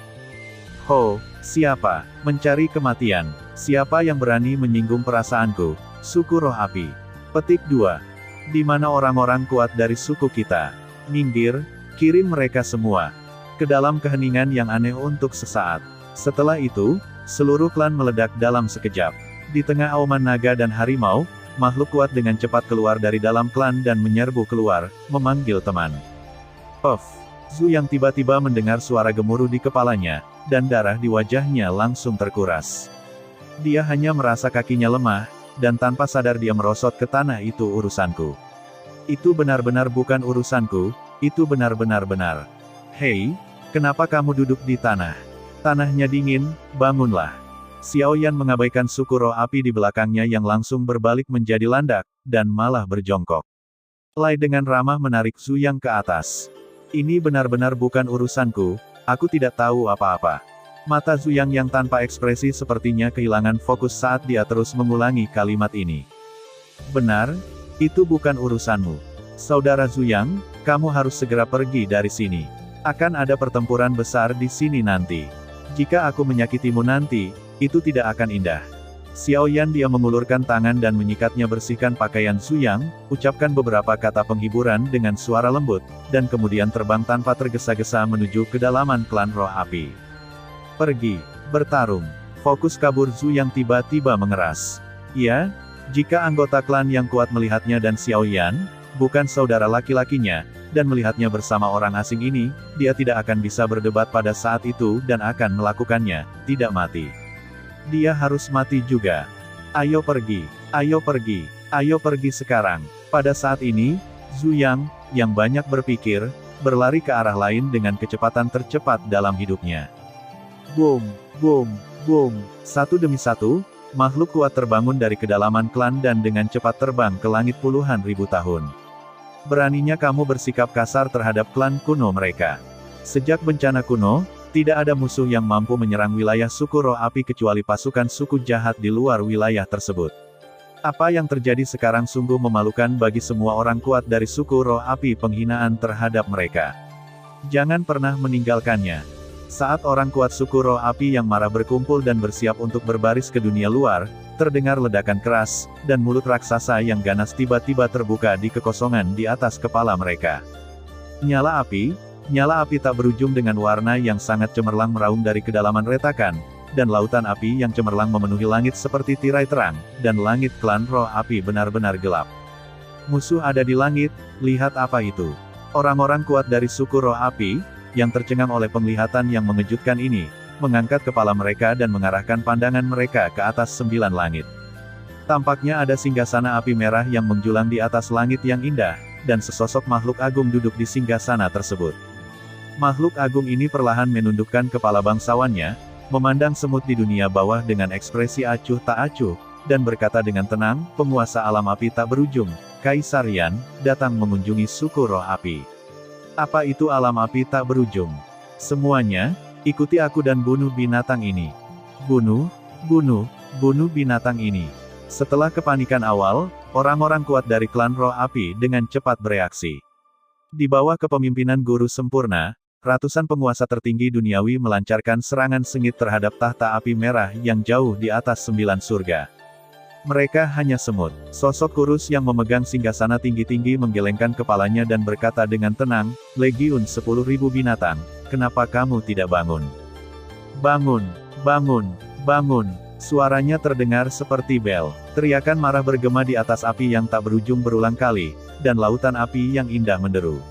Ho, siapa? Mencari kematian. Siapa yang berani menyinggung perasaanku? Suku roh api. Petik 2. Di mana orang-orang kuat dari suku kita? Minggir, kirim mereka semua ke dalam keheningan yang aneh untuk sesaat. Setelah itu, seluruh klan meledak dalam sekejap. Di tengah auman naga dan harimau, makhluk kuat dengan cepat keluar dari dalam klan dan menyerbu keluar, memanggil teman. Puff. Zhu yang tiba-tiba mendengar suara gemuruh di kepalanya, dan darah di wajahnya langsung terkuras. Dia hanya merasa kakinya lemah, dan tanpa sadar dia merosot ke tanah. Itu urusanku. Itu benar-benar bukan urusanku, itu benar-benar benar. Hei, kenapa kamu duduk di tanah? Tanahnya dingin, bangunlah. Xiao Yan mengabaikan suku roh api di belakangnya yang langsung berbalik menjadi landak, dan malah berjongkok. Lai dengan ramah menarik Zhu Yang ke atas. Ini benar-benar bukan urusanku, aku tidak tahu apa-apa. Mata Zhu Yang yang tanpa ekspresi sepertinya kehilangan fokus saat dia terus mengulangi kalimat ini. Benar, itu bukan urusanmu. Saudara Zhu Yang, kamu harus segera pergi dari sini. Akan ada pertempuran besar di sini nanti. Jika aku menyakitimu nanti, itu tidak akan indah. Xiao Yan dia mengulurkan tangan dan menyikatnya bersihkan pakaian Zhu Yang, ucapkan beberapa kata penghiburan dengan suara lembut, dan kemudian terbang tanpa tergesa-gesa menuju kedalaman klan roh api. Pergi, bertarung. Fokus kabur Zhu Yang tiba-tiba mengeras. Ya, jika anggota klan yang kuat melihatnya dan Xiao Yan, bukan saudara laki-lakinya, dan melihatnya bersama orang asing ini, dia tidak akan bisa berdebat pada saat itu dan akan melakukannya, tidak mati. Dia harus mati juga. Ayo pergi, ayo pergi, ayo pergi sekarang. Pada saat ini, Zhu Yang, yang banyak berpikir, berlari ke arah lain dengan kecepatan tercepat dalam hidupnya. Boom, boom, boom. Satu demi satu, makhluk kuat terbangun dari kedalaman klan dan dengan cepat terbang ke langit puluhan ribu tahun. Beraninya kamu bersikap kasar terhadap klan kuno mereka. Sejak bencana kuno, tidak ada musuh yang mampu menyerang wilayah suku roh api kecuali pasukan suku jahat di luar wilayah tersebut. Apa yang terjadi sekarang sungguh memalukan bagi semua orang kuat dari suku roh api. Penghinaan terhadap mereka. Jangan pernah meninggalkannya. Saat orang kuat suku roh api yang marah berkumpul dan bersiap untuk berbaris ke dunia luar, terdengar ledakan keras, dan mulut raksasa yang ganas tiba-tiba terbuka di kekosongan di atas kepala mereka. Nyala api tak berujung dengan warna yang sangat cemerlang meraung dari kedalaman retakan, dan lautan api yang cemerlang memenuhi langit seperti tirai terang, dan langit klan roh api benar-benar gelap. Musuh ada di langit, lihat apa itu. Orang-orang kuat dari suku roh api, yang tercengang oleh penglihatan yang mengejutkan ini, mengangkat kepala mereka dan mengarahkan pandangan mereka ke atas 9 langit. Tampaknya ada singgasana api merah yang menjulang di atas langit yang indah, dan sesosok makhluk agung duduk di singgasana tersebut. Makhluk agung ini perlahan menundukkan kepala bangsawannya, memandang semut di dunia bawah dengan ekspresi acuh tak acuh, dan berkata dengan tenang, penguasa alam api tak berujung, Kaisar Yan, datang mengunjungi suku roh api. Apa itu alam api tak berujung? Semuanya, ikuti aku dan bunuh binatang ini. Bunuh, bunuh, bunuh binatang ini. Setelah kepanikan awal, orang-orang kuat dari klan roh api dengan cepat bereaksi. Di bawah kepemimpinan Guru Sempurna, ratusan penguasa tertinggi duniawi melancarkan serangan sengit terhadap tahta api merah yang jauh di atas 9 surga. Mereka hanya semut. Sosok kurus yang memegang singgasana tinggi-tinggi menggelengkan kepalanya dan berkata dengan tenang, Legiun 10.000 binatang, kenapa kamu tidak bangun? Bangun, bangun, bangun. Suaranya terdengar seperti bel. Teriakan marah bergema di atas api yang tak berujung berulang kali, dan lautan api yang indah menderu.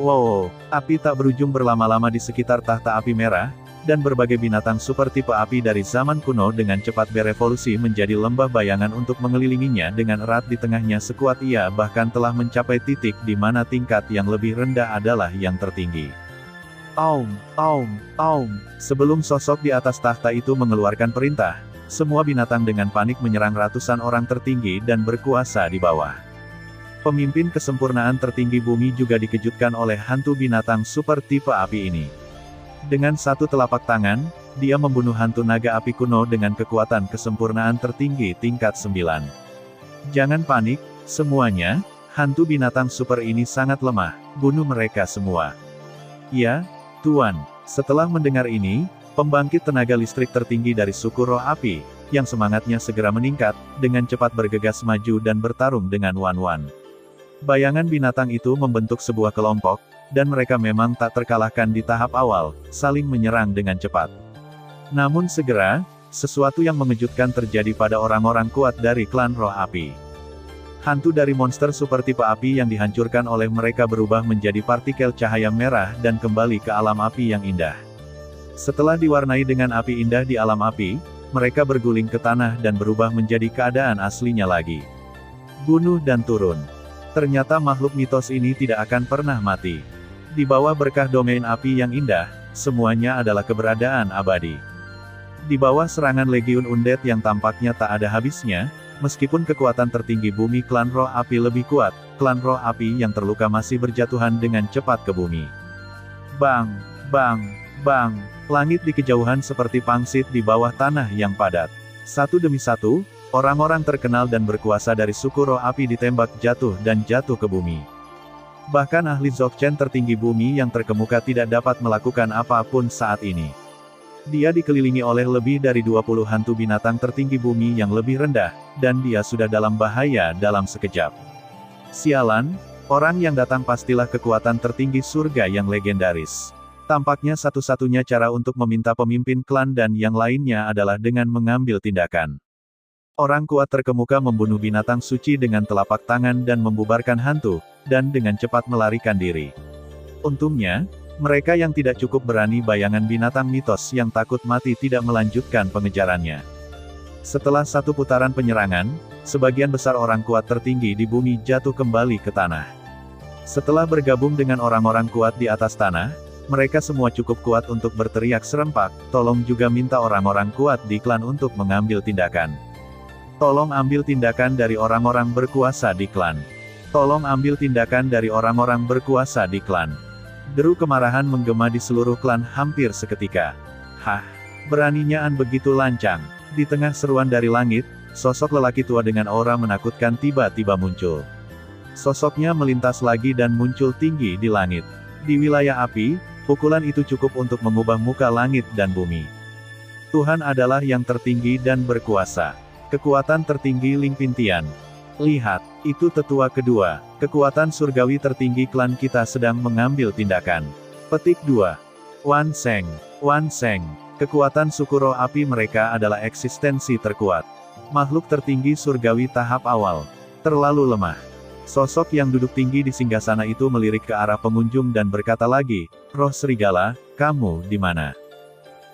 Wow, api tak berujung berlama-lama di sekitar tahta api merah, dan berbagai binatang super tipe api dari zaman kuno dengan cepat berevolusi menjadi lembah bayangan untuk mengelilinginya dengan erat di tengahnya sekuat ia bahkan telah mencapai titik di mana tingkat yang lebih rendah adalah yang tertinggi. Aum, aum, aum. Sebelum sosok di atas tahta itu mengeluarkan perintah, semua binatang dengan panik menyerang ratusan orang tertinggi dan berkuasa di bawah. Pemimpin kesempurnaan tertinggi bumi juga dikejutkan oleh hantu binatang super tipe api ini. Dengan satu telapak tangan, dia membunuh hantu naga api kuno dengan kekuatan kesempurnaan tertinggi tingkat 9. Jangan panik, semuanya, hantu binatang super ini sangat lemah, bunuh mereka semua. Ya, Tuan. Setelah mendengar ini, pembangkit tenaga listrik tertinggi dari suku roh api, yang semangatnya segera meningkat, dengan cepat bergegas maju dan bertarung dengan Wan-Wan. Bayangan binatang itu membentuk sebuah kelompok, dan mereka memang tak terkalahkan di tahap awal, saling menyerang dengan cepat. Namun segera, sesuatu yang mengejutkan terjadi pada orang-orang kuat dari klan roh api. Hantu dari monster super tipe api yang dihancurkan oleh mereka berubah menjadi partikel cahaya merah dan kembali ke alam api yang indah. Setelah diwarnai dengan api indah di alam api, mereka berguling ke tanah dan berubah menjadi keadaan aslinya lagi. Bunuh dan turun. Ternyata makhluk mitos ini tidak akan pernah mati. Di bawah berkah domain api yang indah, semuanya adalah keberadaan abadi. Di bawah serangan legiun undead yang tampaknya tak ada habisnya, meskipun kekuatan tertinggi bumi klan roh api lebih kuat, klan roh api yang terluka masih berjatuhan dengan cepat ke bumi. Bang, bang, bang, langit di kejauhan seperti pangsit di bawah tanah yang padat. Satu demi satu, orang-orang terkenal dan berkuasa dari suku roh api ditembak jatuh dan jatuh ke bumi. Bahkan ahli Dzogchen tertinggi bumi yang terkemuka tidak dapat melakukan apapun saat ini. Dia dikelilingi oleh lebih dari 20 hantu binatang tertinggi bumi yang lebih rendah, dan dia sudah dalam bahaya dalam sekejap. Sialan, orang yang datang pastilah kekuatan tertinggi surga yang legendaris. Tampaknya satu-satunya cara untuk meminta pemimpin klan dan yang lainnya adalah dengan mengambil tindakan. Orang kuat terkemuka membunuh binatang suci dengan telapak tangan dan membubarkan hantu, dan dengan cepat melarikan diri. Untungnya, mereka yang tidak cukup berani bayangan binatang mitos yang takut mati tidak melanjutkan pengejarannya. Setelah satu putaran penyerangan, sebagian besar orang kuat tertinggi di bumi jatuh kembali ke tanah. Setelah bergabung dengan orang-orang kuat di atas tanah, mereka semua cukup kuat untuk berteriak serempak, tolong juga minta orang-orang kuat di klan untuk mengambil tindakan. Tolong ambil tindakan dari orang-orang berkuasa di klan. Tolong ambil tindakan dari orang-orang berkuasa di klan. Deru kemarahan menggema di seluruh klan hampir seketika. Hah, beraninya An begitu lancang. Di tengah seruan dari langit, sosok lelaki tua dengan aura menakutkan tiba-tiba muncul. Sosoknya melintas lagi dan muncul tinggi di langit. Di wilayah api, pukulan itu cukup untuk mengubah muka langit dan bumi. Tuhan adalah yang tertinggi dan berkuasa. Kekuatan tertinggi Ling Pintian. Lihat, itu tetua kedua. Kekuatan surgawi tertinggi klan kita sedang mengambil tindakan. Petik 2. Wan Seng. Wan Seng. Kekuatan suku roh api mereka adalah eksistensi terkuat. Makhluk tertinggi surgawi tahap awal. Terlalu lemah. Sosok yang duduk tinggi di singgasana itu melirik ke arah pengunjung dan berkata lagi, Roh Serigala, kamu di mana?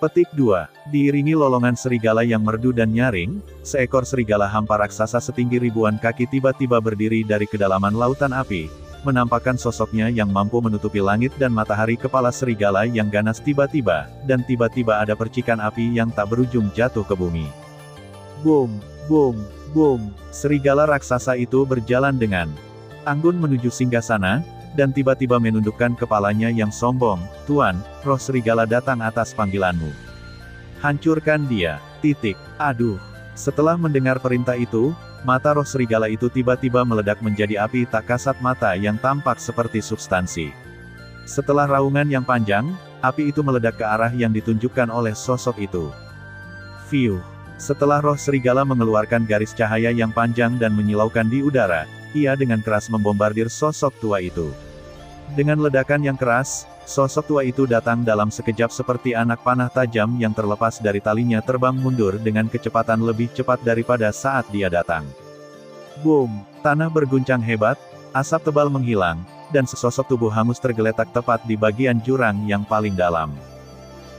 Petik 2. Diiringi lolongan serigala yang merdu dan nyaring, seekor serigala hampa raksasa setinggi ribuan kaki tiba-tiba berdiri dari kedalaman lautan api, menampakkan sosoknya yang mampu menutupi langit dan matahari. Kepala serigala yang ganas tiba-tiba, dan tiba-tiba ada percikan api yang tak berujung jatuh ke bumi. Boom, boom, boom. Serigala raksasa itu berjalan dengan anggun menuju singgasana, dan tiba-tiba menundukkan kepalanya yang sombong. Tuan, roh serigala datang atas panggilanmu. Hancurkan dia. Aduh. Setelah mendengar perintah itu, mata roh serigala itu tiba-tiba meledak menjadi api tak kasat mata yang tampak seperti substansi. Setelah raungan yang panjang, api itu meledak ke arah yang ditunjukkan oleh sosok itu. Fiuh. Setelah roh serigala mengeluarkan garis cahaya yang panjang dan menyilaukan di udara, ia dengan keras membombardir sosok tua itu. Dengan ledakan yang keras, sosok tua itu datang dalam sekejap seperti anak panah tajam yang terlepas dari talinya terbang mundur dengan kecepatan lebih cepat daripada saat dia datang. Boom! Tanah berguncang hebat, asap tebal menghilang, dan sesosok tubuh hangus tergeletak tepat di bagian jurang yang paling dalam.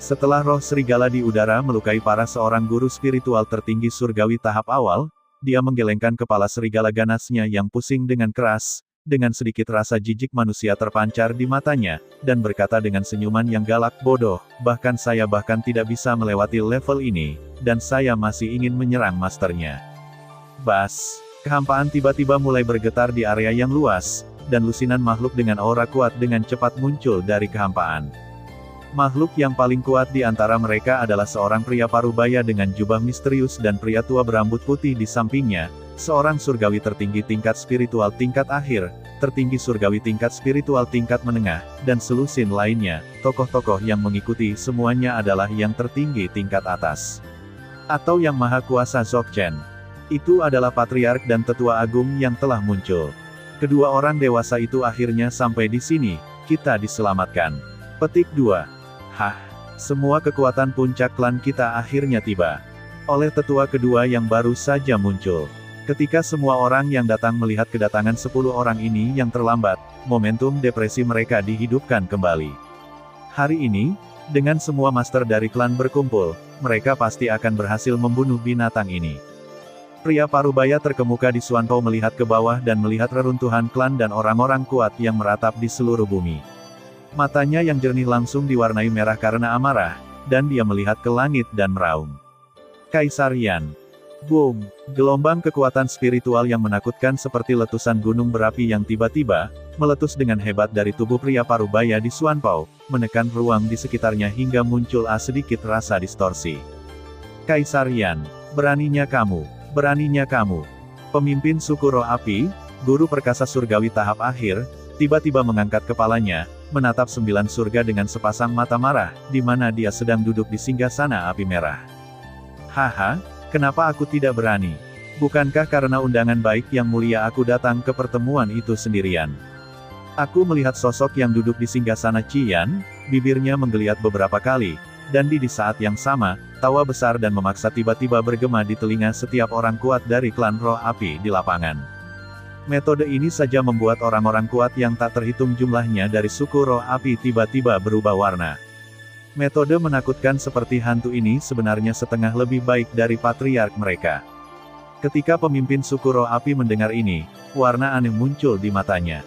Setelah roh serigala di udara melukai parah seorang guru spiritual tertinggi surgawi tahap awal, dia menggelengkan kepala serigala ganasnya yang pusing dengan keras, dengan sedikit rasa jijik manusia terpancar di matanya, dan berkata dengan senyuman yang galak, bodoh, bahkan saya tidak bisa melewati level ini, dan saya masih ingin menyerang masternya. Bas! Kehampaan tiba-tiba mulai bergetar di area yang luas, dan lusinan makhluk dengan aura kuat dengan cepat muncul dari kehampaan. Makhluk yang paling kuat di antara mereka adalah seorang pria parubaya dengan jubah misterius dan pria tua berambut putih di sampingnya, seorang surgawi tertinggi tingkat spiritual tingkat akhir, tertinggi surgawi tingkat spiritual tingkat menengah, dan selusin lainnya. Tokoh-tokoh yang mengikuti semuanya adalah yang tertinggi tingkat atas. Atau yang maha kuasa Dzogchen. Itu adalah patriark dan tetua agung yang telah muncul. Kedua orang dewasa itu akhirnya sampai di sini, kita diselamatkan. Petik 2. Hah, semua kekuatan puncak klan kita akhirnya tiba. Oleh tetua kedua yang baru saja muncul. Ketika semua orang yang datang melihat kedatangan 10 orang ini yang terlambat, momentum depresi mereka dihidupkan kembali. Hari ini, dengan semua master dari klan berkumpul, mereka pasti akan berhasil membunuh binatang ini. Pria parubaya terkemuka di Xuanpao melihat ke bawah dan melihat reruntuhan klan dan orang-orang kuat yang meratap di seluruh bumi. Matanya yang jernih langsung diwarnai merah karena amarah, dan dia melihat ke langit dan meraung. Kaisar Yan. Boom! Gelombang kekuatan spiritual yang menakutkan seperti letusan gunung berapi yang tiba-tiba meletus dengan hebat dari tubuh pria parubaya di Xuanpao, menekan ruang di sekitarnya hingga muncul sedikit rasa distorsi. Kaisar Yan. Beraninya kamu. Beraninya kamu. Pemimpin suku roh api, guru perkasa surgawi tahap akhir, tiba-tiba mengangkat kepalanya, menatap 9 surga dengan sepasang mata marah, di mana dia sedang duduk di singgasana api merah. Haha, kenapa aku tidak berani? Bukankah karena undangan baik yang mulia aku datang ke pertemuan itu sendirian? Aku melihat sosok yang duduk di singgasana Qian, bibirnya menggeliat beberapa kali, dan di saat yang sama, tawa besar dan memaksa tiba-tiba bergema di telinga setiap orang kuat dari klan roh api di lapangan. Metode ini saja membuat orang-orang kuat yang tak terhitung jumlahnya dari suku roh api tiba-tiba berubah warna. Metode menakutkan seperti hantu ini sebenarnya setengah lebih baik dari patriark mereka. Ketika pemimpin suku roh api mendengar ini, warna aneh muncul di matanya.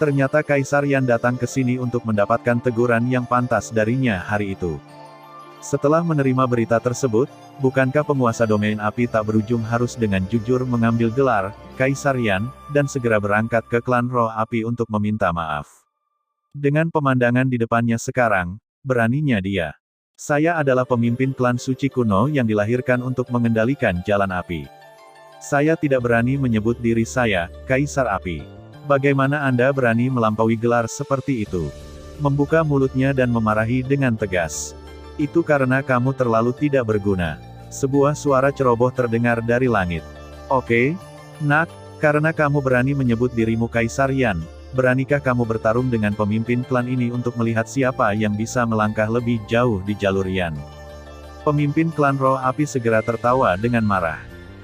Ternyata Kaisar Yan datang ke sini untuk mendapatkan teguran yang pantas darinya hari itu. Setelah menerima berita tersebut, bukankah penguasa domain api tak berujung harus dengan jujur mengambil gelar Kaisar Yan, dan segera berangkat ke klan roh api untuk meminta maaf? Dengan pemandangan di depannya sekarang, beraninya dia. Saya adalah pemimpin klan suci kuno yang dilahirkan untuk mengendalikan jalan api. Saya tidak berani menyebut diri saya Kaisar Api. Bagaimana Anda berani melampaui gelar seperti itu? Membuka mulutnya dan memarahi dengan tegas. Itu karena kamu terlalu tidak berguna. Sebuah suara ceroboh terdengar dari langit. Oke, nak, karena kamu berani menyebut dirimu Kaisar Yan, beranikah kamu bertarung dengan pemimpin klan ini untuk melihat siapa yang bisa melangkah lebih jauh di jalur Yan? Pemimpin klan roh api segera tertawa dengan marah.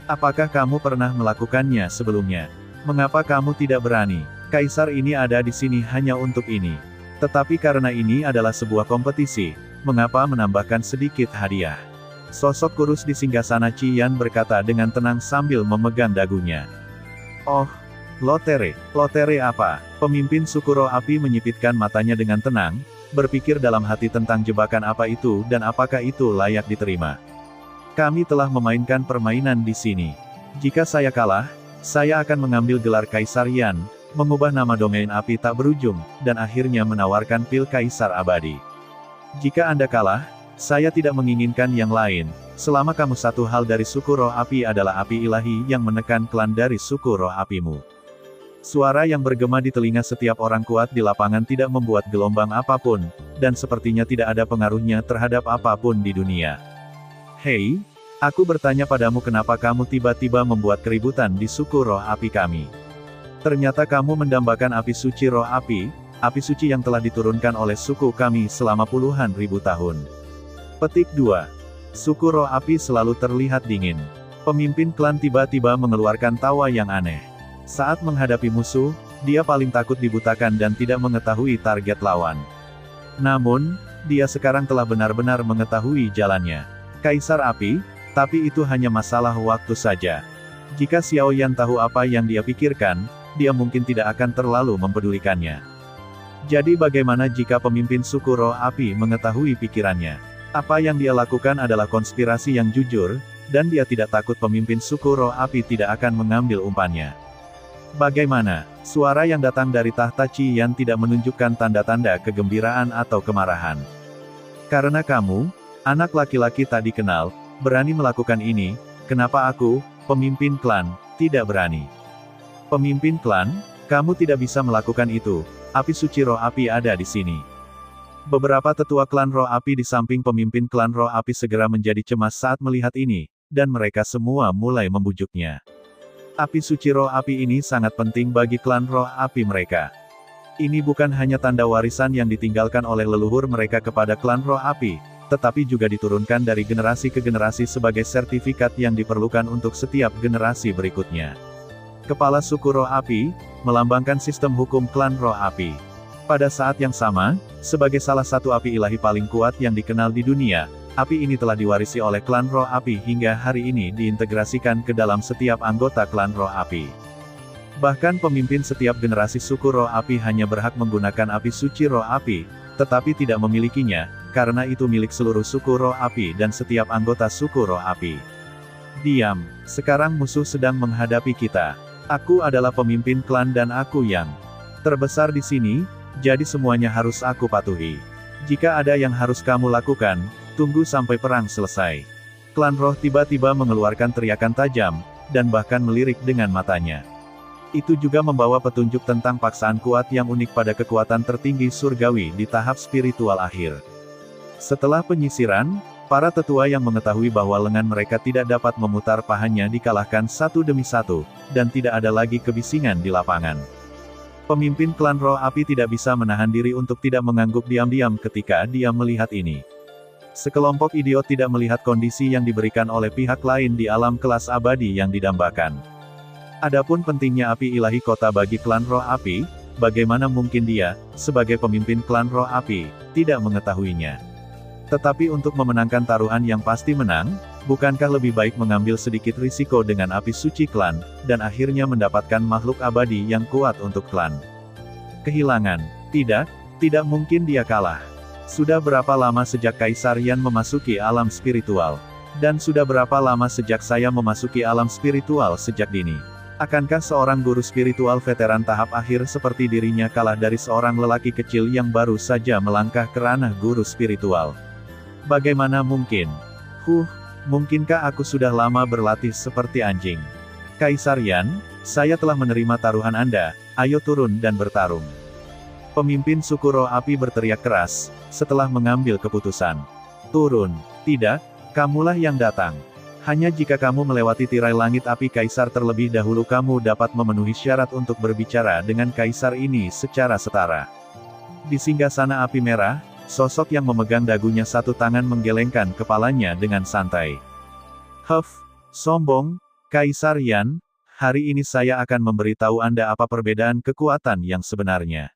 Apakah kamu pernah melakukannya sebelumnya? Mengapa kamu tidak berani? Kaisar ini ada di sini hanya untuk ini. Tetapi karena ini adalah sebuah kompetisi, mengapa menambahkan sedikit hadiah? Sosok kurus di singgasana Qian berkata dengan tenang sambil memegang dagunya. Oh, lotere apa? Pemimpin suku roh api menyipitkan matanya dengan tenang, berpikir dalam hati tentang jebakan apa itu dan apakah itu layak diterima. Kami telah memainkan permainan di sini. Jika saya kalah, saya akan mengambil gelar Kaisar Yan, mengubah nama domain api tak berujung, dan akhirnya menawarkan pil Kaisar abadi. Jika Anda kalah, saya tidak menginginkan yang lain, selama kamu satu hal dari suku roh api adalah api ilahi yang menekan klan dari suku roh apimu. Suara yang bergema di telinga setiap orang kuat di lapangan tidak membuat gelombang apapun, dan sepertinya tidak ada pengaruhnya terhadap apapun di dunia. Hei, aku bertanya padamu kenapa kamu tiba-tiba membuat keributan di suku roh api kami. Ternyata kamu mendambakan api suci roh api suci yang telah diturunkan oleh suku kami selama puluhan ribu tahun. Petik 2. Suku roh api selalu terlihat dingin. Pemimpin klan tiba-tiba mengeluarkan tawa yang aneh. Saat menghadapi musuh, dia paling takut dibutakan dan tidak mengetahui target lawan. Namun, dia sekarang telah benar-benar mengetahui jalannya. Kaisar api, tapi itu hanya masalah waktu saja. Jika Xiao Yan tahu apa yang dia pikirkan, dia mungkin tidak akan terlalu mempedulikannya. Jadi bagaimana jika pemimpin suku roh api mengetahui pikirannya? Apa yang dia lakukan adalah konspirasi yang jujur, dan dia tidak takut pemimpin suku roh api tidak akan mengambil umpannya. Bagaimana? Suara yang datang dari tahta Qian tidak menunjukkan tanda-tanda kegembiraan atau kemarahan. Karena kamu, anak laki-laki tak dikenal, berani melakukan ini, kenapa aku, pemimpin klan, tidak berani? Pemimpin klan, kamu tidak bisa melakukan itu, api suci roh api ada di sini. Beberapa tetua klan roh api di samping pemimpin klan roh api segera menjadi cemas saat melihat ini, dan mereka semua mulai membujuknya. Api suci roh api ini sangat penting bagi klan roh api mereka. Ini bukan hanya tanda warisan yang ditinggalkan oleh leluhur mereka kepada klan roh api, tetapi juga diturunkan dari generasi ke generasi sebagai sertifikat yang diperlukan untuk setiap generasi berikutnya. Kepala suku roh api, melambangkan sistem hukum klan roh api. Pada saat yang sama, sebagai salah satu api ilahi paling kuat yang dikenal di dunia, api ini telah diwarisi oleh klan roh api hingga hari ini diintegrasikan ke dalam setiap anggota klan roh api. Bahkan pemimpin setiap generasi suku roh api hanya berhak menggunakan api suci roh api, tetapi tidak memilikinya, karena itu milik seluruh suku roh api dan setiap anggota suku roh api. Diam, sekarang musuh sedang menghadapi kita. Aku adalah pemimpin klan dan aku yang terbesar di sini, jadi semuanya harus aku patuhi. Jika ada yang harus kamu lakukan, tunggu sampai perang selesai. Klan roh tiba-tiba mengeluarkan teriakan tajam, dan bahkan melirik dengan matanya. Itu juga membawa petunjuk tentang paksaan kuat yang unik pada kekuatan tertinggi surgawi di tahap spiritual akhir. Setelah penyisiran, para tetua yang mengetahui bahwa lengan mereka tidak dapat memutar pahanya dikalahkan satu demi satu, dan tidak ada lagi kebisingan di lapangan. Pemimpin klan roh api tidak bisa menahan diri untuk tidak mengangguk diam-diam ketika dia melihat ini. Sekelompok idiot tidak melihat kondisi yang diberikan oleh pihak lain di alam kelas abadi yang didambakan. Adapun pentingnya api ilahi kota bagi klan roh api, bagaimana mungkin dia, sebagai pemimpin klan roh api, tidak mengetahuinya. Tetapi untuk memenangkan taruhan yang pasti menang, bukankah lebih baik mengambil sedikit risiko dengan api suci klan, dan akhirnya mendapatkan makhluk abadi yang kuat untuk klan? Kehilangan. Tidak mungkin dia kalah. Sudah berapa lama sejak Kaisar Yan memasuki alam spiritual? Dan sudah berapa lama sejak saya memasuki alam spiritual sejak dini? Akankah seorang guru spiritual veteran tahap akhir seperti dirinya kalah dari seorang lelaki kecil yang baru saja melangkah ke ranah guru spiritual? Bagaimana mungkin? Mungkinkah aku sudah lama berlatih seperti anjing? Kaisar Yan, saya telah menerima taruhan Anda, ayo turun dan bertarung. Pemimpin suku roh api berteriak keras, setelah mengambil keputusan. Turun. Tidak, kamulah yang datang. Hanya jika kamu melewati tirai langit api Kaisar terlebih dahulu kamu dapat memenuhi syarat untuk berbicara dengan Kaisar ini secara setara. Di singgasana api merah, sosok yang memegang dagunya satu tangan menggelengkan kepalanya dengan santai. Sombong, Kaisar Yan, hari ini saya akan memberitahu Anda apa perbedaan kekuatan yang sebenarnya.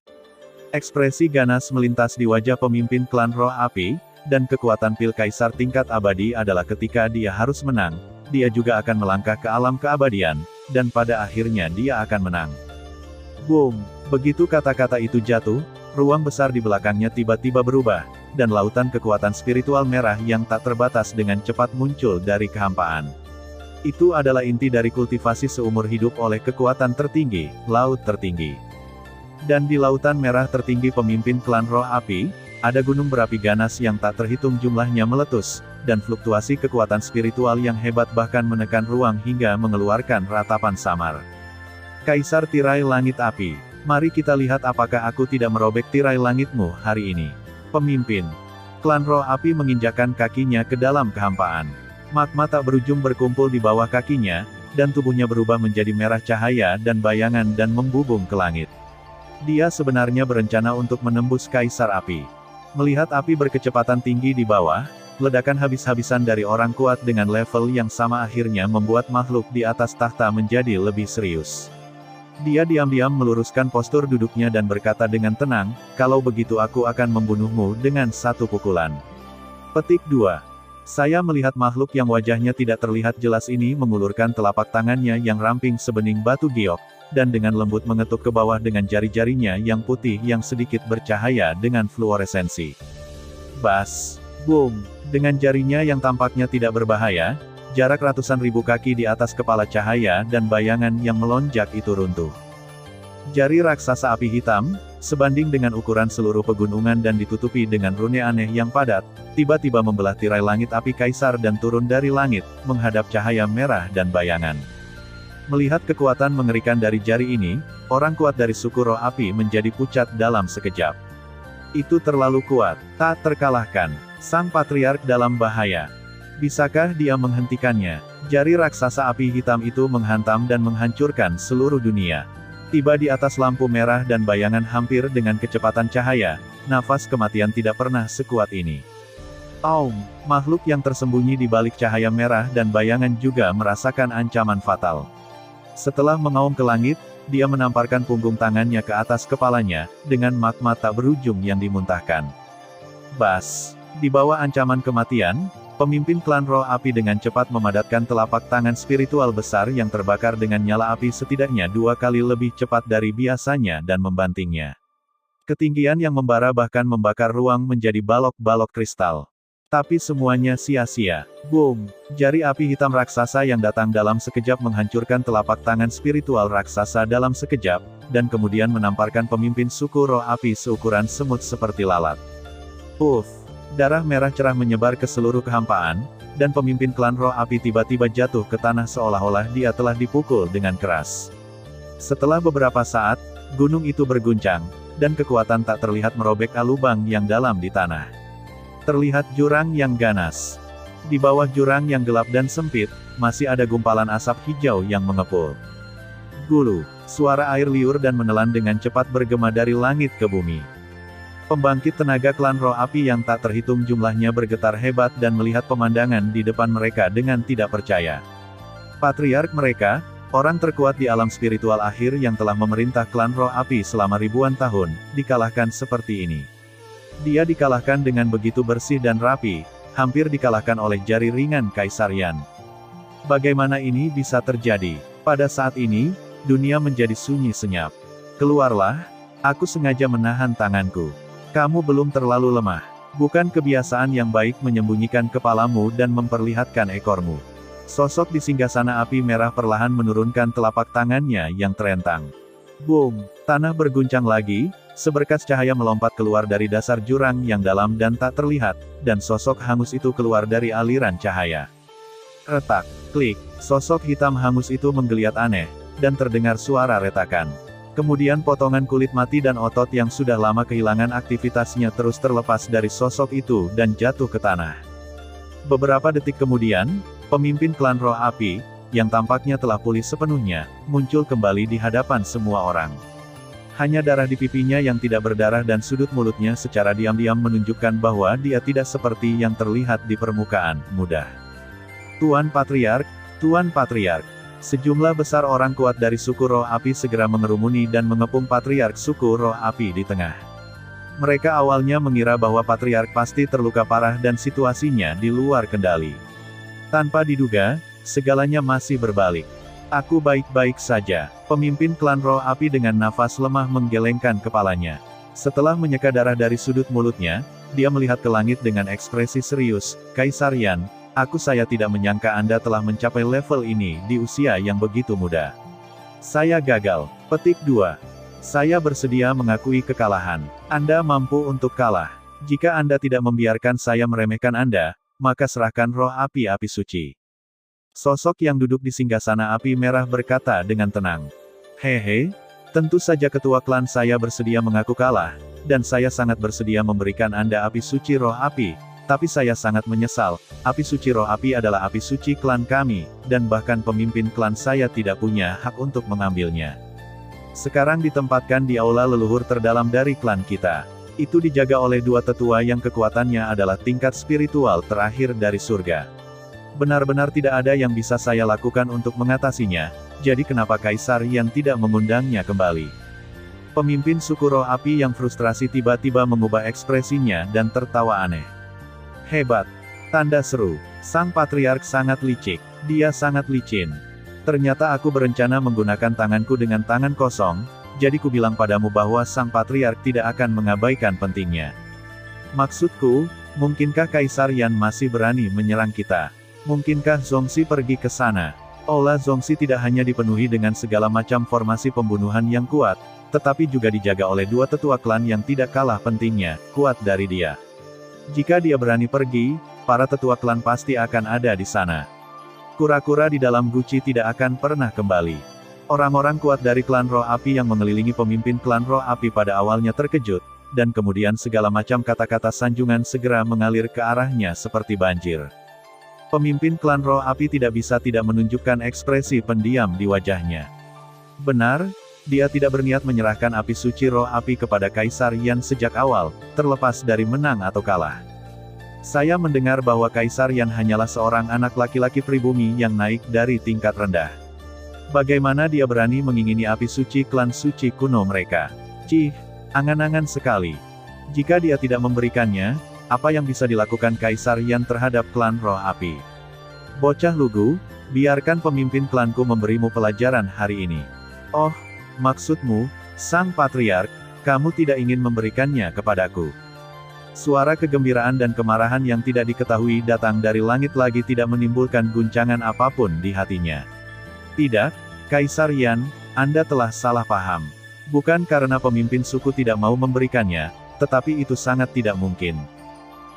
Ekspresi ganas melintas di wajah pemimpin klan roh api, dan kekuatan pil kaisar tingkat abadi adalah ketika dia harus menang, dia juga akan melangkah ke alam keabadian, dan pada akhirnya dia akan menang. Boom! Begitu kata-kata itu jatuh, ruang besar di belakangnya tiba-tiba berubah, dan lautan kekuatan spiritual merah yang tak terbatas dengan cepat muncul dari kehampaan. Itu adalah inti dari kultivasi seumur hidup oleh kekuatan tertinggi, laut tertinggi. Dan di lautan merah tertinggi pemimpin klan roh api, ada gunung berapi ganas yang tak terhitung jumlahnya meletus, dan fluktuasi kekuatan spiritual yang hebat bahkan menekan ruang hingga mengeluarkan ratapan samar. Kaisar tirai langit api, mari kita lihat apakah aku tidak merobek tirai langitmu hari ini. Pemimpin klan roh api menginjakkan kakinya ke dalam kehampaan. Magma tak berujung berkumpul di bawah kakinya, dan tubuhnya berubah menjadi merah cahaya dan bayangan dan membubung ke langit. Dia sebenarnya berencana untuk menembus kaisar api. Melihat api berkecepatan tinggi di bawah, ledakan habis-habisan dari orang kuat dengan level yang sama akhirnya membuat makhluk di atas tahta menjadi lebih serius. Dia diam-diam meluruskan postur duduknya dan berkata dengan tenang, kalau begitu aku akan membunuhmu dengan satu pukulan. Petik 2. Saya melihat makhluk yang wajahnya tidak terlihat jelas ini mengulurkan telapak tangannya yang ramping sebening batu giok, dan dengan lembut mengetuk ke bawah dengan jari-jarinya yang putih yang sedikit bercahaya dengan fluoresensi. Bas! Boom! Dengan jarinya yang tampaknya tidak berbahaya, jarak ratusan ribu kaki di atas kepala cahaya dan bayangan yang melonjak itu runtuh. Jari raksasa api hitam, sebanding dengan ukuran seluruh pegunungan dan ditutupi dengan rune aneh yang padat, tiba-tiba membelah tirai langit api kaisar dan turun dari langit, menghadap cahaya merah dan bayangan. Melihat kekuatan mengerikan dari jari ini, orang kuat dari suku roh api menjadi pucat dalam sekejap. Itu terlalu kuat, tak terkalahkan. Sang patriark dalam bahaya. Bisakah dia menghentikannya? Jari raksasa api hitam itu menghantam dan menghancurkan seluruh dunia. Tiba di atas lampu merah dan bayangan hampir dengan kecepatan cahaya, nafas kematian tidak pernah sekuat ini. Aum! Makhluk yang tersembunyi di balik cahaya merah dan bayangan juga merasakan ancaman fatal. Setelah mengaum ke langit, dia menamparkan punggung tangannya ke atas kepalanya, dengan magma tak berujung yang dimuntahkan. Bas! Di bawah ancaman kematian, pemimpin klan roh api dengan cepat memadatkan telapak tangan spiritual besar yang terbakar dengan nyala api setidaknya 2 kali lebih cepat dari biasanya dan membantingnya. Ketinggian yang membara bahkan membakar ruang menjadi balok-balok kristal. Tapi semuanya sia-sia. Boom! Jari api hitam raksasa yang datang dalam sekejap menghancurkan telapak tangan spiritual raksasa dalam sekejap, dan kemudian menamparkan pemimpin suku roh api seukuran semut seperti lalat. Uff! Darah merah cerah menyebar ke seluruh kehampaan, dan pemimpin klan roh api tiba-tiba jatuh ke tanah seolah-olah dia telah dipukul dengan keras. Setelah beberapa saat, gunung itu berguncang, dan kekuatan tak terlihat merobek lubang yang dalam di tanah. Terlihat jurang yang ganas. Di bawah jurang yang gelap dan sempit, masih ada gumpalan asap hijau yang mengepul. Gulu, suara air liur dan menelan dengan cepat bergema dari langit ke bumi. Pembangkit tenaga klan roh api yang tak terhitung jumlahnya bergetar hebat dan melihat pemandangan di depan mereka dengan tidak percaya. Patriark mereka, orang terkuat di alam spiritual akhir yang telah memerintah klan roh api selama ribuan tahun, dikalahkan seperti ini. Dia dikalahkan dengan begitu bersih dan rapi, hampir dikalahkan oleh jari ringan Kaisar Yan. Bagaimana ini bisa terjadi? Pada saat ini, dunia menjadi sunyi senyap. Keluarlah, aku sengaja menahan tanganku. Kamu belum terlalu lemah. Bukan kebiasaan yang baik menyembunyikan kepalamu dan memperlihatkan ekormu. Sosok di singgasana api merah perlahan menurunkan telapak tangannya yang terentang. Boom! Tanah berguncang lagi, seberkas cahaya melompat keluar dari dasar jurang yang dalam dan tak terlihat, dan sosok hangus itu keluar dari aliran cahaya. Retak, klik, sosok hitam hangus itu menggeliat aneh, dan terdengar suara retakan. Kemudian potongan kulit mati dan otot yang sudah lama kehilangan aktivitasnya terus terlepas dari sosok itu dan jatuh ke tanah. Beberapa detik kemudian, pemimpin klan roh api, yang tampaknya telah pulih sepenuhnya, muncul kembali di hadapan semua orang. Hanya darah di pipinya yang tidak berdarah dan sudut mulutnya secara diam-diam menunjukkan bahwa dia tidak seperti yang terlihat di permukaan, mudah. Tuan Patriark, Tuan Patriark. Sejumlah besar orang kuat dari suku roh api segera mengerumuni dan mengepung Patriark suku roh api di tengah. Mereka awalnya mengira bahwa Patriark pasti terluka parah dan situasinya di luar kendali. Tanpa diduga, segalanya masih berbalik. Aku baik-baik saja. Pemimpin klan roh api dengan nafas lemah menggelengkan kepalanya. Setelah menyeka darah dari sudut mulutnya, dia melihat ke langit dengan ekspresi serius. Kaisar Yan, saya tidak menyangka Anda telah mencapai level ini di usia yang begitu muda. Saya gagal. Petik 2. Saya bersedia mengakui kekalahan. Anda mampu untuk kalah. Jika Anda tidak membiarkan saya meremehkan Anda, maka serahkan roh api-api suci. Sosok yang duduk di singgasana api merah berkata dengan tenang. Hehe, tentu saja ketua klan saya bersedia mengaku kalah, dan saya sangat bersedia memberikan Anda api suci roh api, tapi saya sangat menyesal, api suci roh api adalah api suci klan kami, dan bahkan pemimpin klan saya tidak punya hak untuk mengambilnya. Sekarang ditempatkan di aula leluhur terdalam dari klan kita. Itu dijaga oleh dua tetua yang kekuatannya adalah tingkat spiritual terakhir dari surga. Benar-benar tidak ada yang bisa saya lakukan untuk mengatasinya, jadi kenapa Kaisar Yan tidak mengundangnya kembali? Pemimpin suku roh api yang frustrasi tiba-tiba mengubah ekspresinya dan tertawa aneh. Hebat! Tanda seru. Sang Patriark sangat licik. Dia sangat licin. Ternyata aku berencana menggunakan tanganku dengan tangan kosong, jadi ku bilang padamu bahwa Sang Patriark tidak akan mengabaikan pentingnya. Maksudku, mungkinkah Kaisar Yan masih berani menyerang kita? Mungkinkah Zongxi pergi ke sana? Aula Zongxi tidak hanya dipenuhi dengan segala macam formasi pembunuhan yang kuat, tetapi juga dijaga oleh dua tetua klan yang tidak kalah pentingnya, kuat dari dia. Jika dia berani pergi, para tetua klan pasti akan ada di sana. Kura-kura di dalam guci tidak akan pernah kembali. Orang-orang kuat dari klan roh api yang mengelilingi pemimpin klan roh api pada awalnya terkejut, dan kemudian segala macam kata-kata sanjungan segera mengalir ke arahnya seperti banjir. Pemimpin klan roh api tidak bisa tidak menunjukkan ekspresi pendiam di wajahnya. Benar, dia tidak berniat menyerahkan api suci roh api kepada Kaisar Yan sejak awal, terlepas dari menang atau kalah. Saya mendengar bahwa Kaisar Yan hanyalah seorang anak laki-laki pribumi yang naik dari tingkat rendah. Bagaimana dia berani mengingini api suci klan suci kuno mereka? Cih, angan-angan sekali. Jika dia tidak memberikannya, apa yang bisa dilakukan Kaisar Yan terhadap klan roh api? Bocah lugu, biarkan pemimpin klanku memberimu pelajaran hari ini. Oh, maksudmu, Sang Patriark, kamu tidak ingin memberikannya kepadaku. Suara kegembiraan dan kemarahan yang tidak diketahui datang dari langit lagi tidak menimbulkan guncangan apapun di hatinya. Tidak, Kaisar Yan, Anda telah salah paham. Bukan karena pemimpin suku tidak mau memberikannya, tetapi itu sangat tidak mungkin.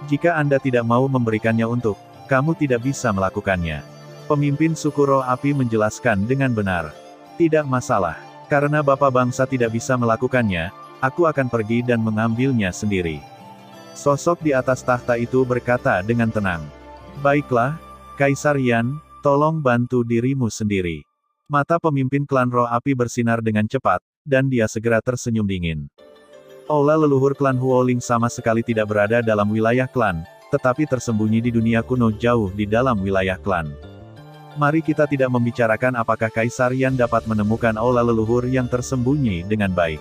Jika Anda tidak mau memberikannya untuk, kamu tidak bisa melakukannya. Pemimpin suku roh api menjelaskan dengan benar. Tidak masalah. Karena Bapak bangsa tidak bisa melakukannya, aku akan pergi dan mengambilnya sendiri. Sosok di atas tahta itu berkata dengan tenang. Baiklah, Kaisar Yan, tolong bantu dirimu sendiri. Mata pemimpin klan roh api bersinar dengan cepat, dan dia segera tersenyum dingin. Aula leluhur klan Huoling sama sekali tidak berada dalam wilayah klan, tetapi tersembunyi di dunia kuno jauh di dalam wilayah klan. Mari kita tidak membicarakan apakah Kaisar Yan dapat menemukan aula leluhur yang tersembunyi dengan baik.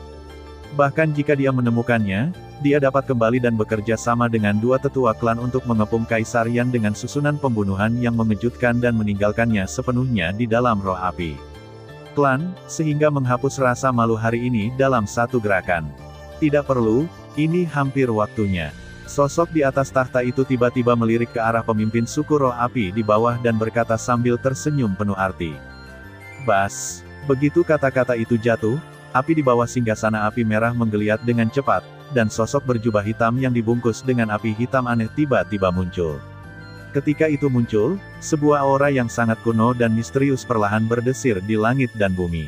Bahkan jika dia menemukannya, dia dapat kembali dan bekerja sama dengan dua tetua klan untuk mengepung Kaisar Yan dengan susunan pembunuhan yang mengejutkan dan meninggalkannya sepenuhnya di dalam roh api. Klan, sehingga menghapus rasa malu hari ini dalam satu gerakan. Tidak perlu, ini hampir waktunya. Sosok di atas tahta itu tiba-tiba melirik ke arah pemimpin suku roh api di bawah dan berkata sambil tersenyum penuh arti. Bas, begitu kata-kata itu jatuh, api di bawah singgasana api merah menggeliat dengan cepat, dan sosok berjubah hitam yang dibungkus dengan api hitam aneh tiba-tiba muncul. Ketika itu muncul, sebuah aura yang sangat kuno dan misterius perlahan berdesir di langit dan bumi.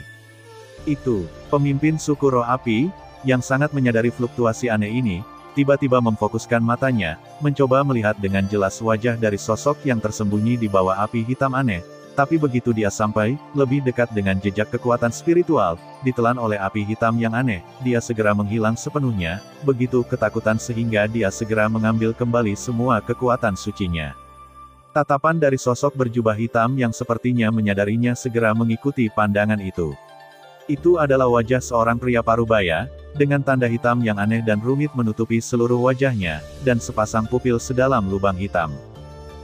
Itu, pemimpin suku roh api, yang sangat menyadari fluktuasi aneh ini, tiba-tiba memfokuskan matanya, mencoba melihat dengan jelas wajah dari sosok yang tersembunyi di bawah api hitam aneh, tapi begitu dia sampai, lebih dekat dengan jejak kekuatan spiritual, ditelan oleh api hitam yang aneh, dia segera menghilang sepenuhnya, begitu ketakutan sehingga dia segera mengambil kembali semua kekuatan sucinya. Tatapan dari sosok berjubah hitam yang sepertinya menyadarinya segera mengikuti pandangan itu. Itu adalah wajah seorang pria parubaya, dengan tanda hitam yang aneh dan rumit menutupi seluruh wajahnya, dan sepasang pupil sedalam lubang hitam.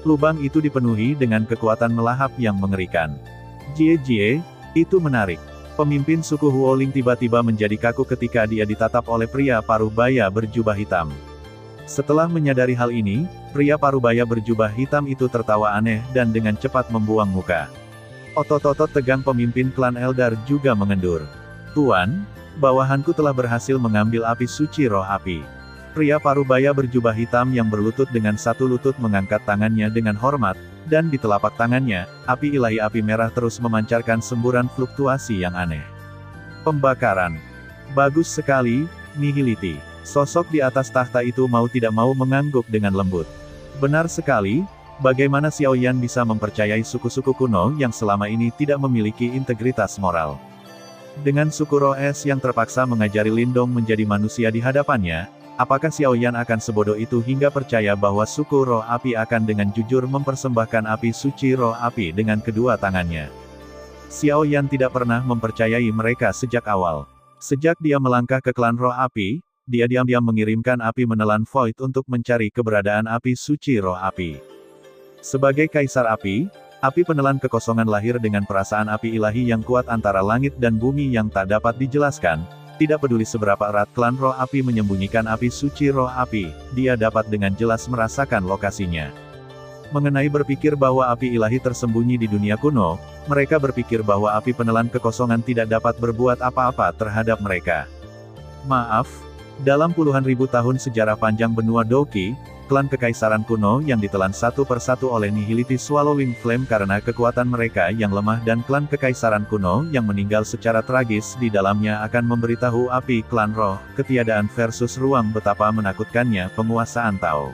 Lubang itu dipenuhi dengan kekuatan melahap yang mengerikan. Jie, itu menarik. Pemimpin suku Huoling tiba-tiba menjadi kaku ketika dia ditatap oleh pria parubaya berjubah hitam. Setelah menyadari hal ini, pria parubaya berjubah hitam itu tertawa aneh dan dengan cepat membuang muka. Otot-otot tegang pemimpin klan Eldar juga mengendur. "Tuan, bawahanku telah berhasil mengambil api suci roh api." Pria parubaya berjubah hitam yang berlutut dengan satu lutut mengangkat tangannya dengan hormat, dan di telapak tangannya, api ilahi api merah terus memancarkan semburan fluktuasi yang aneh. Pembakaran. Bagus sekali, Nihility. Sosok di atas tahta itu mau tidak mau mengangguk dengan lembut. Benar sekali, bagaimana Xiao Yan bisa mempercayai suku-suku kuno yang selama ini tidak memiliki integritas moral. Dengan suku roh es yang terpaksa mengajari Lindong menjadi manusia di hadapannya, apakah Xiao Yan akan sebodoh itu hingga percaya bahwa suku roh api akan dengan jujur mempersembahkan api suci roh api dengan kedua tangannya? Xiao Yan tidak pernah mempercayai mereka sejak awal. Sejak dia melangkah ke klan roh api, dia diam-diam mengirimkan api menelan Void untuk mencari keberadaan api suci roh api. Sebagai kaisar api, api penelan kekosongan lahir dengan perasaan api ilahi yang kuat antara langit dan bumi yang tak dapat dijelaskan. Tidak peduli seberapa erat klan roh api menyembunyikan api suci roh api, dia dapat dengan jelas merasakan lokasinya. Mengenai berpikir bahwa api ilahi tersembunyi di dunia kuno, mereka berpikir bahwa api penelan kekosongan tidak dapat berbuat apa-apa terhadap mereka. Maaf, dalam puluhan ribu tahun sejarah panjang benua Doki, klan kekaisaran kuno yang ditelan satu persatu oleh Nihility Swallowing Flame karena kekuatan mereka yang lemah dan klan kekaisaran kuno yang meninggal secara tragis di dalamnya akan memberitahu api klan roh, ketiadaan versus ruang betapa menakutkannya penguasaan Tao.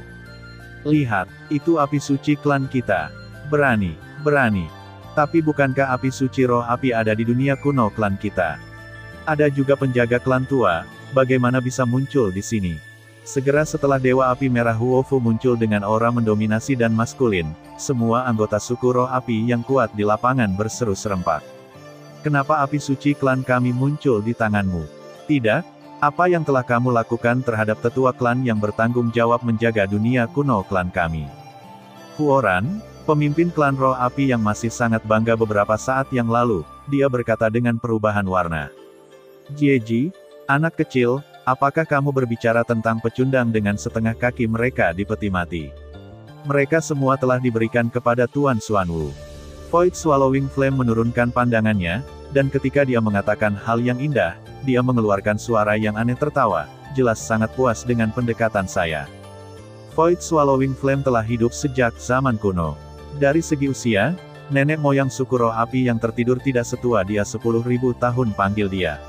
Lihat, itu api suci klan kita. Berani. Tapi bukankah api suci roh api ada di dunia kuno klan kita? Ada juga penjaga klan tua, bagaimana bisa muncul di sini? Segera setelah Dewa Api Merah Huofu muncul dengan aura mendominasi dan maskulin, semua anggota suku roh api yang kuat di lapangan berseru serempak. Kenapa api suci klan kami muncul di tanganmu? Tidak? Apa yang telah kamu lakukan terhadap tetua klan yang bertanggung jawab menjaga dunia kuno klan kami? Huoran, pemimpin klan roh api yang masih sangat bangga beberapa saat yang lalu, dia berkata dengan perubahan warna. Jieji, anak kecil, apakah kamu berbicara tentang pecundang dengan setengah kaki mereka di peti mati? Mereka semua telah diberikan kepada Tuan Xuanwu. Void Swallowing Flame menurunkan pandangannya, dan ketika dia mengatakan hal yang indah, dia mengeluarkan suara yang aneh tertawa, jelas sangat puas dengan pendekatan saya. Void Swallowing Flame telah hidup sejak zaman kuno. Dari segi usia, nenek moyang suku roh api yang tertidur tidak setua dia 10.000 tahun panggil dia.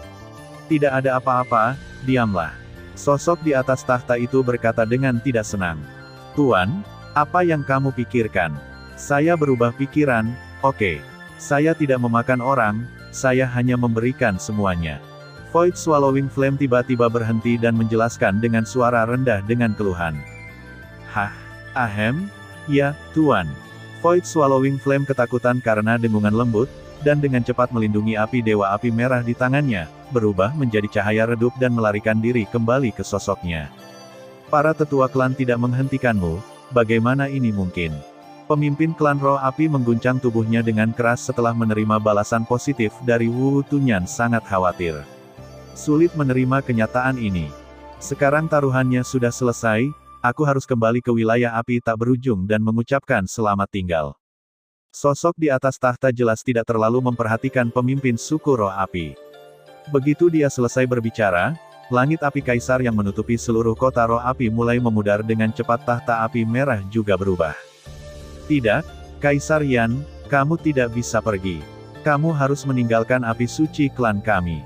Tidak ada apa-apa, diamlah. Sosok di atas tahta itu berkata dengan tidak senang. Tuan, apa yang kamu pikirkan? Saya berubah pikiran, oke. Saya tidak memakan orang, saya hanya memberikan semuanya. Void Swallowing Flame tiba-tiba berhenti dan menjelaskan dengan suara rendah dengan keluhan. Hah? Ahem? Ya, Tuan. Void Swallowing Flame ketakutan karena dengungan lembut, dan dengan cepat melindungi api Dewa Api Merah di tangannya, berubah menjadi cahaya redup dan melarikan diri kembali ke sosoknya. Para tetua klan tidak menghentikanmu, bagaimana ini mungkin? Pemimpin klan roh api mengguncang tubuhnya dengan keras setelah menerima balasan positif dari Wu Tunyan sangat khawatir. Sulit menerima kenyataan ini. Sekarang taruhannya sudah selesai, aku harus kembali ke wilayah api tak berujung dan mengucapkan selamat tinggal. Sosok di atas tahta jelas tidak terlalu memperhatikan pemimpin suku roh api. Begitu dia selesai berbicara, langit api kaisar yang menutupi seluruh kota roh api mulai memudar dengan cepat tahta api merah juga berubah. Tidak, Kaisar Yan, kamu tidak bisa pergi. Kamu harus meninggalkan api suci klan kami.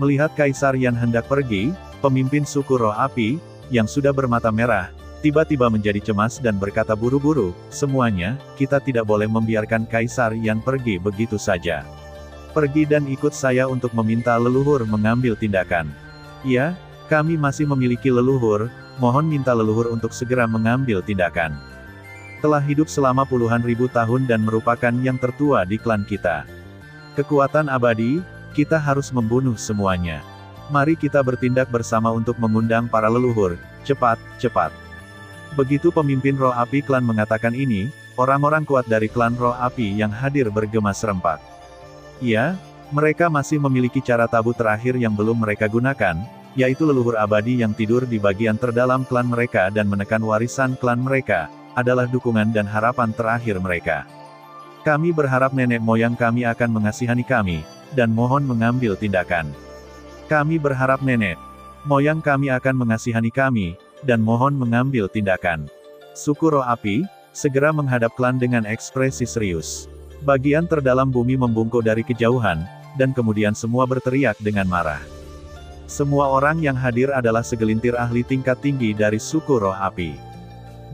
Melihat Kaisar Yan hendak pergi, pemimpin suku roh api, yang sudah bermata merah, tiba-tiba menjadi cemas dan berkata buru-buru, semuanya, kita tidak boleh membiarkan Kaisar Yan pergi begitu saja. Pergi dan ikut saya untuk meminta leluhur mengambil tindakan. Ya, kami masih memiliki leluhur, mohon minta leluhur untuk segera mengambil tindakan. Telah hidup selama puluhan ribu tahun dan merupakan yang tertua di klan kita. Kekuatan abadi, kita harus membunuh semuanya. Mari kita bertindak bersama untuk mengundang para leluhur, cepat, cepat. Begitu pemimpin roh api klan mengatakan ini, orang-orang kuat dari klan roh api yang hadir bergema serempak. Ya, mereka masih memiliki cara tabu terakhir yang belum mereka gunakan, yaitu leluhur abadi yang tidur di bagian terdalam klan mereka dan menekan warisan klan mereka, adalah dukungan dan harapan terakhir mereka. Kami berharap nenek moyang kami akan mengasihani kami, dan mohon mengambil tindakan. Kami berharap nenek moyang kami akan mengasihani kami, dan mohon mengambil tindakan. Suku roh api, segera menghadap klan dengan ekspresi serius. Bagian terdalam bumi membungkuk dari kejauhan, dan kemudian semua berteriak dengan marah. Semua orang yang hadir adalah segelintir ahli tingkat tinggi dari suku roh api.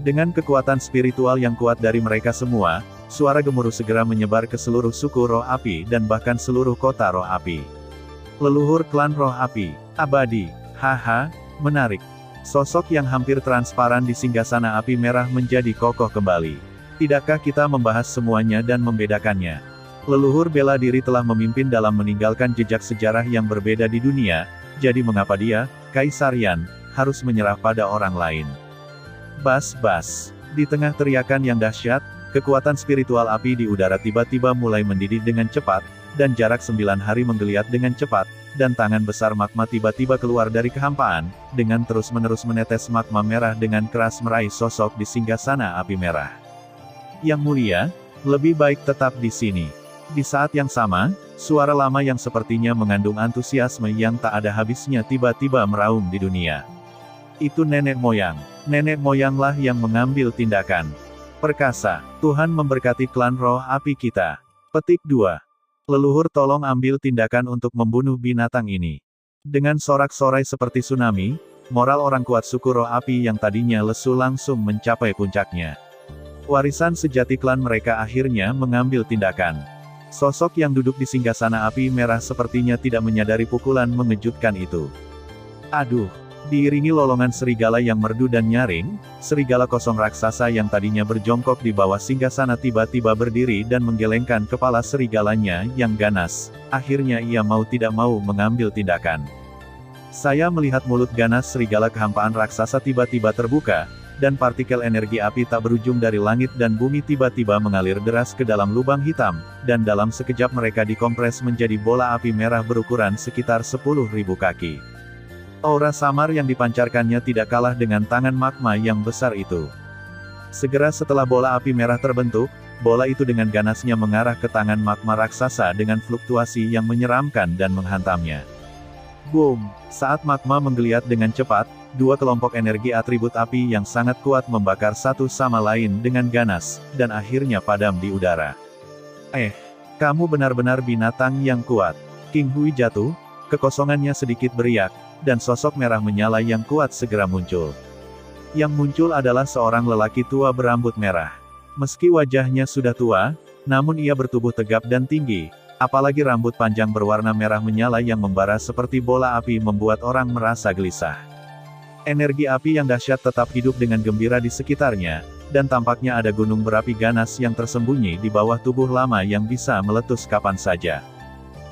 Dengan kekuatan spiritual yang kuat dari mereka semua, suara gemuruh segera menyebar ke seluruh suku roh api dan bahkan seluruh kota roh api. Leluhur klan roh api, abadi, haha, menarik. Sosok yang hampir transparan di singgasana api merah menjadi kokoh kembali. Tidakkah kita membahas semuanya dan membedakannya? Leluhur bela diri telah memimpin dalam meninggalkan jejak sejarah yang berbeda di dunia, jadi mengapa dia, Kaisar Yan, harus menyerah pada orang lain? Bas-bas. Di tengah teriakan yang dahsyat, kekuatan spiritual api di udara tiba-tiba mulai mendidih dengan cepat, dan jarak 9 hari menggeliat dengan cepat, dan tangan besar magma tiba-tiba keluar dari kehampaan, dengan terus-menerus menetes magma merah dengan keras meraih sosok di singgasana api merah. Yang mulia, lebih baik tetap di sini. Di saat yang sama, suara lama yang sepertinya mengandung antusiasme yang tak ada habisnya tiba-tiba meraung di dunia. Itu nenek moyang. Nenek moyanglah yang mengambil tindakan. Perkasa, Tuhan memberkati klan roh api kita. Petik 2. Leluhur tolong ambil tindakan untuk membunuh binatang ini. Dengan sorak-sorai seperti tsunami, moral orang kuat suku roh api yang tadinya lesu langsung mencapai puncaknya. Warisan sejati klan mereka akhirnya mengambil tindakan. Sosok yang duduk di singgasana api merah sepertinya tidak menyadari pukulan mengejutkan itu. Aduh! Diiringi lolongan serigala yang merdu dan nyaring, serigala kosong raksasa yang tadinya berjongkok di bawah singgasana tiba-tiba berdiri dan menggelengkan kepala serigalanya yang ganas. Akhirnya ia mau tidak mau mengambil tindakan. Saya melihat mulut ganas serigala kehampaan raksasa tiba-tiba terbuka, dan partikel energi api tak berujung dari langit dan bumi tiba-tiba mengalir deras ke dalam lubang hitam, dan dalam sekejap mereka dikompres menjadi bola api merah berukuran sekitar 10.000 kaki. Aura samar yang dipancarkannya tidak kalah dengan tangan magma yang besar itu. Segera setelah bola api merah terbentuk, bola itu dengan ganasnya mengarah ke tangan magma raksasa dengan fluktuasi yang menyeramkan dan menghantamnya. Boom! Saat magma menggeliat dengan cepat, dua kelompok energi atribut api yang sangat kuat membakar satu sama lain dengan ganas, dan akhirnya padam di udara. Kamu benar-benar binatang yang kuat. King Hui jatuh, kekosongannya sedikit beriak, dan sosok merah menyala yang kuat segera muncul. Yang muncul adalah seorang lelaki tua berambut merah. Meski wajahnya sudah tua, namun ia bertubuh tegap dan tinggi, apalagi rambut panjang berwarna merah menyala yang membara seperti bola api membuat orang merasa gelisah. Energi api yang dahsyat tetap hidup dengan gembira di sekitarnya, dan tampaknya ada gunung berapi ganas yang tersembunyi di bawah tubuh lama yang bisa meletus kapan saja.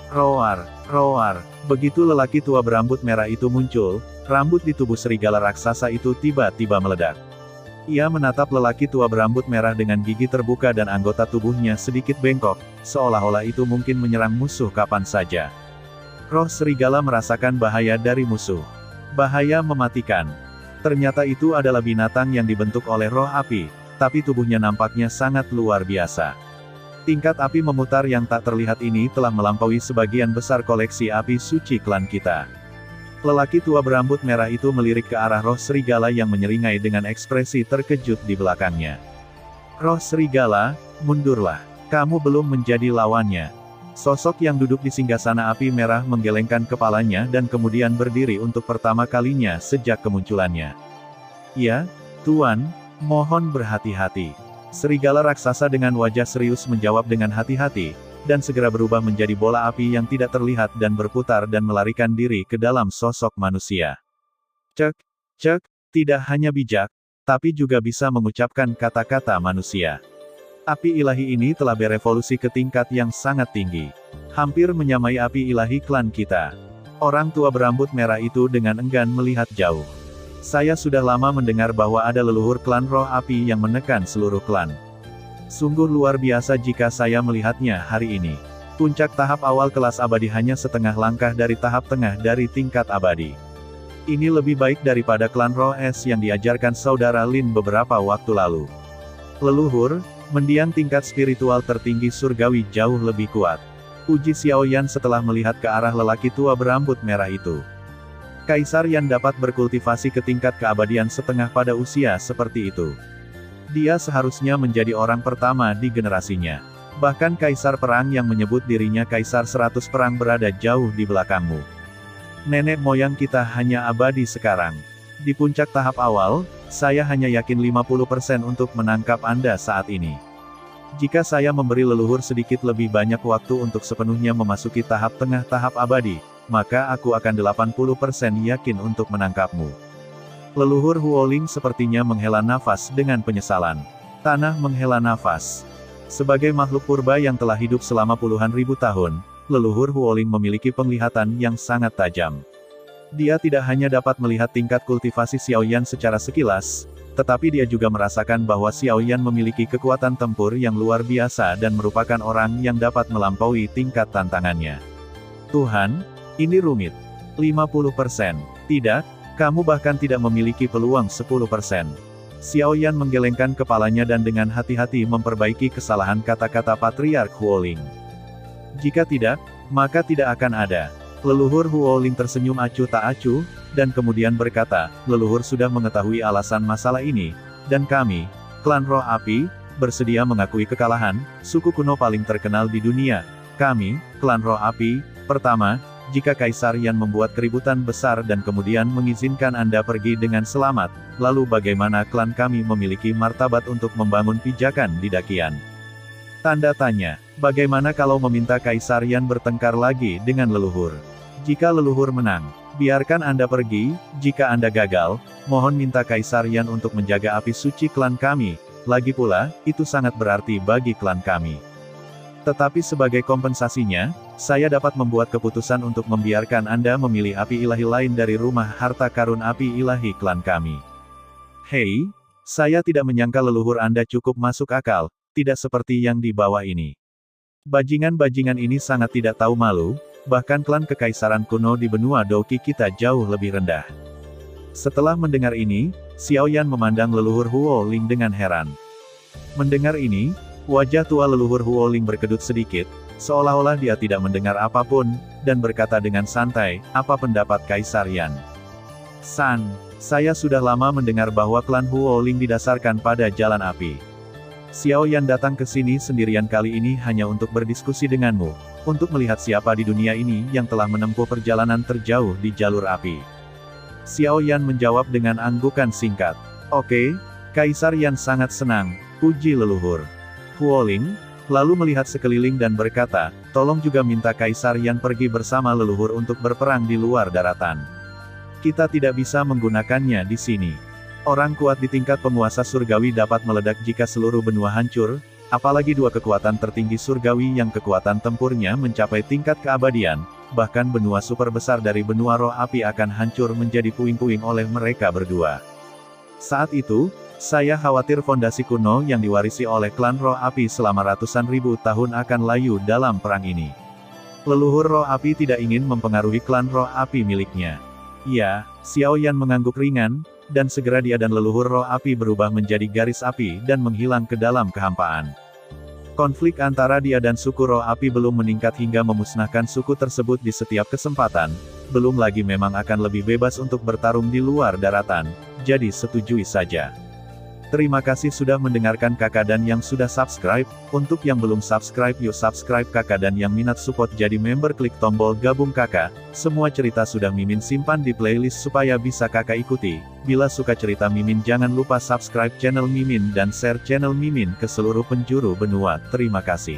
Roar, roar. Begitu lelaki tua berambut merah itu muncul, rambut di tubuh serigala raksasa itu tiba-tiba meledak. Ia menatap lelaki tua berambut merah dengan gigi terbuka dan anggota tubuhnya sedikit bengkok, seolah-olah itu mungkin menyerang musuh kapan saja. Roh serigala merasakan bahaya dari musuh. Bahaya mematikan. Ternyata itu adalah binatang yang dibentuk oleh roh api, tapi tubuhnya nampaknya sangat luar biasa. Tingkat api memutar yang tak terlihat ini telah melampaui sebagian besar koleksi api suci klan kita. Lelaki tua berambut merah itu melirik ke arah roh serigala yang menyeringai dengan ekspresi terkejut di belakangnya. Roh serigala, mundurlah. Kamu belum menjadi lawannya. Sosok yang duduk di singgasana api merah menggelengkan kepalanya dan kemudian berdiri untuk pertama kalinya sejak kemunculannya. Ya, Tuan, mohon berhati-hati. Serigala raksasa dengan wajah serius menjawab dengan hati-hati, dan segera berubah menjadi bola api yang tidak terlihat dan berputar dan melarikan diri ke dalam sosok manusia. Cek, cek, tidak hanya bijak, tapi juga bisa mengucapkan kata-kata manusia. Api ilahi ini telah berevolusi ke tingkat yang sangat tinggi. Hampir menyamai api ilahi klan kita. Orang tua berambut merah itu dengan enggan melihat jauh. Saya sudah lama mendengar bahwa ada leluhur klan roh api yang menekan seluruh klan. Sungguh luar biasa jika saya melihatnya hari ini. Puncak tahap awal kelas abadi hanya setengah langkah dari tahap tengah dari tingkat abadi. Ini lebih baik daripada klan roh es yang diajarkan saudara Lin beberapa waktu lalu. Leluhur, mendiang tingkat spiritual tertinggi surgawi jauh lebih kuat. Uji Xiaoyan setelah melihat ke arah lelaki tua berambut merah itu. Kaisar Yan dapat berkultivasi ke tingkat keabadian setengah pada usia seperti itu. Dia seharusnya menjadi orang pertama di generasinya. Bahkan Kaisar Perang yang menyebut dirinya Kaisar 100 Perang berada jauh di belakangmu. Nenek moyang kita hanya abadi sekarang. Di puncak tahap awal, saya hanya yakin 50% untuk menangkap Anda saat ini. Jika saya memberi leluhur sedikit lebih banyak waktu untuk sepenuhnya memasuki tahap tengah tahap abadi, maka aku akan 80% yakin untuk menangkapmu. Leluhur Huoling sepertinya menghela nafas dengan penyesalan. Tanah menghela nafas. Sebagai makhluk purba yang telah hidup selama puluhan ribu tahun, leluhur Huoling memiliki penglihatan yang sangat tajam. Dia tidak hanya dapat melihat tingkat kultivasi Xiaoyan secara sekilas, tetapi dia juga merasakan bahwa Xiaoyan memiliki kekuatan tempur yang luar biasa dan merupakan orang yang dapat melampaui tingkat tantangannya. Tuhan, ini rumit. 50%. Tidak, kamu bahkan tidak memiliki peluang 10%. Xiaoyan menggelengkan kepalanya dan dengan hati-hati memperbaiki kesalahan kata-kata Patriark Huoling. Jika tidak, maka tidak akan ada. Leluhur Huoling tersenyum acuh tak acuh, dan kemudian berkata, leluhur sudah mengetahui alasan masalah ini, dan kami, klan roh api, bersedia mengakui kekalahan, suku kuno paling terkenal di dunia. Kami, klan roh api, pertama, jika Kaisar Yan membuat keributan besar dan kemudian mengizinkan Anda pergi dengan selamat, lalu bagaimana klan kami memiliki martabat untuk membangun pijakan di Dakian? Tanda tanya, bagaimana kalau meminta Kaisar Yan bertengkar lagi dengan leluhur? Jika leluhur menang, biarkan Anda pergi. Jika Anda gagal, mohon minta Kaisar Yan untuk menjaga api suci klan kami. Lagi pula, itu sangat berarti bagi klan kami. Tetapi sebagai kompensasinya, saya dapat membuat keputusan untuk membiarkan Anda memilih api ilahi lain dari rumah harta karun api ilahi klan kami. Hei, saya tidak menyangka leluhur Anda cukup masuk akal, tidak seperti yang di bawah ini. Bajingan-bajingan ini sangat tidak tahu malu. Bahkan klan kekaisaran kuno di benua Doki kita jauh lebih rendah. Setelah mendengar ini, Xiaoyan memandang leluhur Huoling dengan heran. Mendengar ini, wajah tua leluhur Huoling berkedut sedikit, seolah-olah dia tidak mendengar apapun, dan berkata dengan santai, apa pendapat Kaisar Yan? San, saya sudah lama mendengar bahwa klan Huoling didasarkan pada jalan api. Xiaoyan datang ke sini sendirian kali ini hanya untuk berdiskusi denganmu, untuk melihat siapa di dunia ini yang telah menempuh perjalanan terjauh di jalur api. Xiaoyan menjawab dengan anggukan singkat. Oke, Kaisar Yan sangat senang, puji leluhur. Huoling, lalu melihat sekeliling dan berkata, tolong juga minta Kaisar Yan pergi bersama leluhur untuk berperang di luar daratan. Kita tidak bisa menggunakannya di sini. Orang kuat di tingkat penguasa surgawi dapat meledak jika seluruh benua hancur, apalagi dua kekuatan tertinggi surgawi yang kekuatan tempurnya mencapai tingkat keabadian, bahkan benua super besar dari benua roh api akan hancur menjadi puing-puing oleh mereka berdua. Saat itu, saya khawatir fondasi kuno yang diwarisi oleh klan roh api selama ratusan ribu tahun akan layu dalam perang ini. Leluhur roh api tidak ingin mempengaruhi klan roh api miliknya. Ya, Xiaoyan mengangguk ringan, dan segera dia dan leluhur roh api berubah menjadi garis api dan menghilang ke dalam kehampaan. Konflik antara dia dan suku roh api belum meningkat hingga memusnahkan suku tersebut di setiap kesempatan, belum lagi memang akan lebih bebas untuk bertarung di luar daratan, jadi setujui saja. Terima kasih sudah mendengarkan kakak dan yang sudah subscribe. Untuk yang belum subscribe yuk subscribe kakak dan yang minat support jadi member klik tombol gabung kakak. Semua cerita sudah Mimin simpan di playlist supaya bisa kakak ikuti. Bila suka cerita Mimin jangan lupa subscribe channel Mimin dan share channel Mimin ke seluruh penjuru benua. Terima kasih.